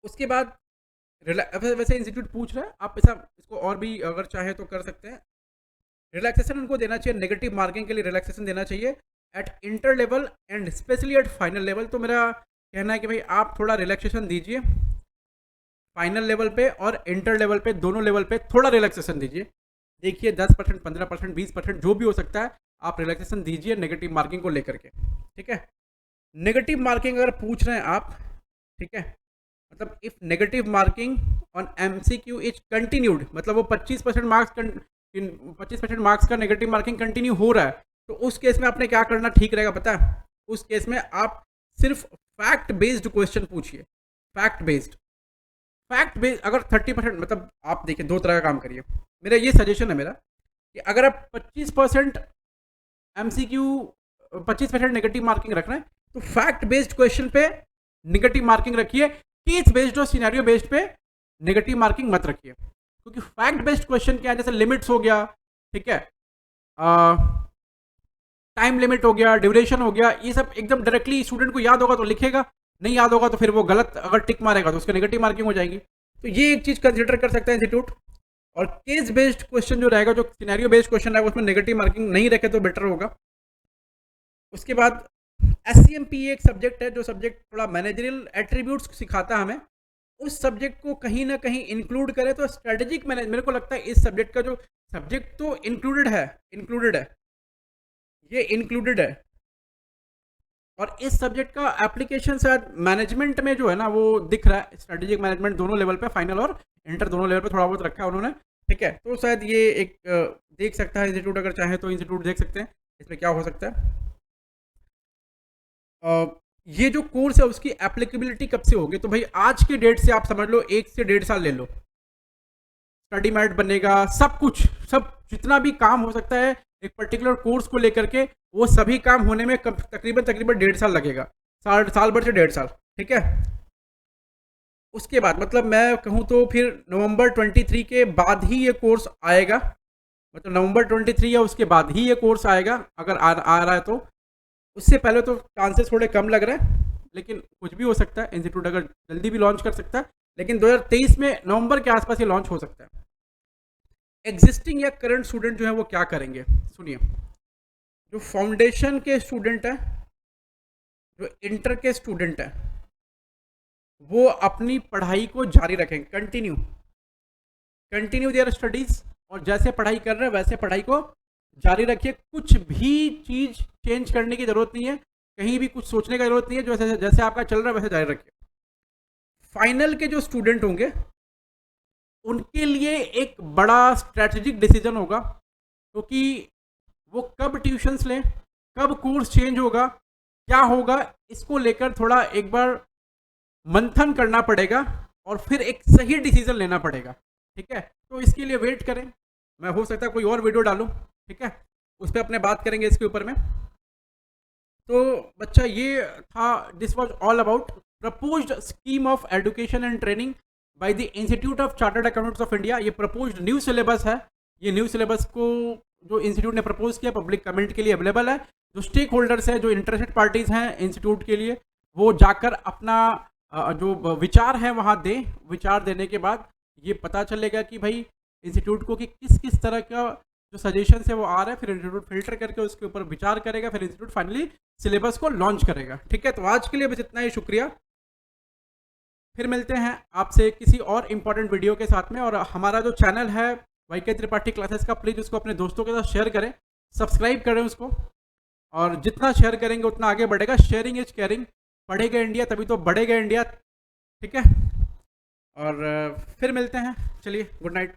उसके बाद वैसे इंस्टीट्यूट पूछ रहा है, आप ऐसा इसको और भी अगर चाहे तो कर सकते हैं। रिलैक्सेशन उनको देना चाहिए, नेगेटिव मार्किंग के लिए रिलैक्सेशन देना चाहिए at inter level and specially at final level. तो मेरा कहना है कि भाई आप थोड़ा रिलैक्सेशन दीजिए फाइनल लेवल पे और इंटर लेवल पे, दोनों लेवल पे थोड़ा रिलैक्सेशन दीजिए। देखिए 10%, 15%, 20% जो भी हो सकता है आप रिलैक्सेशन दीजिए नेगेटिव मार्किंग को लेकर के, ठीक है। नेगेटिव मार्किंग अगर पूछ रहे हैं आप, ठीक है, मतलब if negative marking on MCQ is continued, मतलब वो 25% मार्क्स का नेगेटिव मार्किंग कंटिन्यू हो रहा है, तो उस केस में आपने क्या करना ठीक रहेगा पता है। उस केस में आप सिर्फ फैक्ट बेस्ड क्वेश्चन पूछिए, फैक्ट बेस्ड अगर 30%, मतलब आप देखिए दो तरह का काम करिए। मेरा ये सजेशन है मेरा कि अगर आप 25% MCQ 25% नेगेटिव मार्किंग रख रहे हैं तो फैक्ट बेस्ड क्वेश्चन पे नेगेटिव मार्किंग रखिए, केस बेस्ड और सिनेरियो बेस्ड पे नेगेटिव मार्किंग मत रखिए। क्योंकि फैक्ट बेस्ड क्वेश्चन क्या है, जैसे लिमिट्स हो गया, ठीक है, टाइम लिमिट हो गया, ड्यूरेशन हो गया, ये सब एकदम डायरेक्टली स्टूडेंट को याद होगा तो लिखेगा, नहीं याद होगा तो फिर वो गलत अगर टिक मारेगा तो उसकी नेगेटिव मार्किंग हो जाएगी। तो ये एक चीज़ कंसिडर कर सकता है इंस्टीट्यूट। और केस बेस्ड क्वेश्चन जो रहेगा, जो सिनेरियो बेस्ड क्वेश्चन है उसमें नेगेटिव मार्किंग नहीं रखे तो बेटर होगा। उसके बाद SCMP एक सब्जेक्ट है जो सब्जेक्ट थोड़ा मैनेजरियल एट्रीब्यूट्स सिखाता है हमें, उस सब्जेक्ट को कहीं ना कहीं इंक्लूड करें तो स्ट्रेटेजिक मैनेज, मेरे को लगता है इस सब्जेक्ट का जो सब्जेक्ट तो इंक्लूडेड है ये इंक्लूडेड है, और इस सब्जेक्ट का एप्लीकेशन शायद मैनेजमेंट में जो है ना वो दिख रहा है। स्ट्रेटेजिक मैनेजमेंट दोनों लेवल पे, फाइनल और इंटर दोनों लेवल पे थोड़ा बहुत रखा है उन्होंने, ठीक है। तो शायद ये एक देख सकता है इंस्टीट्यूट, अगर चाहे तो इंस्टीट्यूट देख सकते हैं इसमें क्या हो सकता है। ये जो कोर्स है उसकी एप्लीकेबिलिटी कब से होगी, तो भाई आज के डेट से आप समझ लो 1 से 1.5 साल ले लो, स्टडी मैट बनेगा, सब कुछ, सब जितना भी काम हो सकता है एक पर्टिकुलर कोर्स को लेकर के, वो सभी काम होने में तकरीबन 1.5 साल लगेगा, साल भर से 1.5 साल, ठीक है। उसके बाद मतलब मैं कहूँ तो फिर नवंबर 23 के बाद ही ये कोर्स आएगा, मतलब नवंबर 23 या उसके बाद ही ये कोर्स आएगा अगर आ रहा है तो। उससे पहले तो चांसेस थोड़े कम लग रहे हैं, लेकिन कुछ भी हो सकता है, इंस्टीट्यूट अगर जल्दी भी लॉन्च कर सकता है, लेकिन 2023 में नवंबर के आसपास ये लॉन्च हो सकता है। एग्जिस्टिंग या करंट स्टूडेंट जो है वो क्या करेंगे, सुनिए। जो फाउंडेशन के स्टूडेंट है, जो इंटर के स्टूडेंट है, वो अपनी पढ़ाई को जारी रखेंगे, कंटिन्यू देयर स्टडीज, और जैसे पढ़ाई कर रहे हैं वैसे पढ़ाई को जारी रखिए। कुछ भी चीज़ चेंज करने की ज़रूरत नहीं है, कहीं भी कुछ सोचने का जरूरत नहीं है, जो जैसे आपका चल रहा है वैसे जारी रखिए। फाइनल के जो स्टूडेंट होंगे उनके लिए एक बड़ा स्ट्रैटेजिक डिसीजन होगा, क्योंकि वो कब ट्यूशन्स लें, कब कोर्स चेंज होगा, क्या होगा, इसको लेकर थोड़ा एक बार मंथन करना पड़ेगा और फिर एक सही डिसीजन लेना पड़ेगा। ठीक है, तो इसके लिए वेट करें, मैं हो सकता है कोई और वीडियो डालूं, ठीक है, उस पर अपने बात करेंगे इसके ऊपर में। तो बच्चा ये था, this was all about proposed scheme of education and training by the institute of chartered accountants of India. ये प्रपोज्ड न्यू सिलेबस है। ये न्यू सिलेबस को जो इंस्टीट्यूट ने प्रपोज किया पब्लिक कमेंट के लिए अवेलेबल है। जो स्टेक होल्डर्स हैं, जो इंटरेस्टेड पार्टीज हैं इंस्टीट्यूट के लिए, वो जाकर अपना जो विचार है वहाँ दें। विचार देने के बाद ये पता चलेगा कि भाई इंस्टीट्यूट को कि किस किस तरह का जो सजेशन है वो आ रहा है, फिर इंस्टीट्यूट फिल्टर करके उसके ऊपर विचार करेगा, फिर इंस्टीट्यूट फाइनली सिलेबस को लॉन्च करेगा। ठीक है, तो आज के लिए बस इतना ही, शुक्रिया। फिर मिलते हैं आपसे किसी और इम्पोर्टेंट वीडियो के साथ में। और हमारा जो चैनल है YK त्रिपाठी क्लासेस का, प्लीज़ उसको अपने दोस्तों के साथ शेयर करें, सब्सक्राइब करें उसको, और जितना शेयर करेंगे उतना आगे बढ़ेगा। Sharing is caring. पढ़ेगा इंडिया तभी तो बढ़ेगा इंडिया। ठीक है, और फिर मिलते हैं। चलिए, गुड नाइट।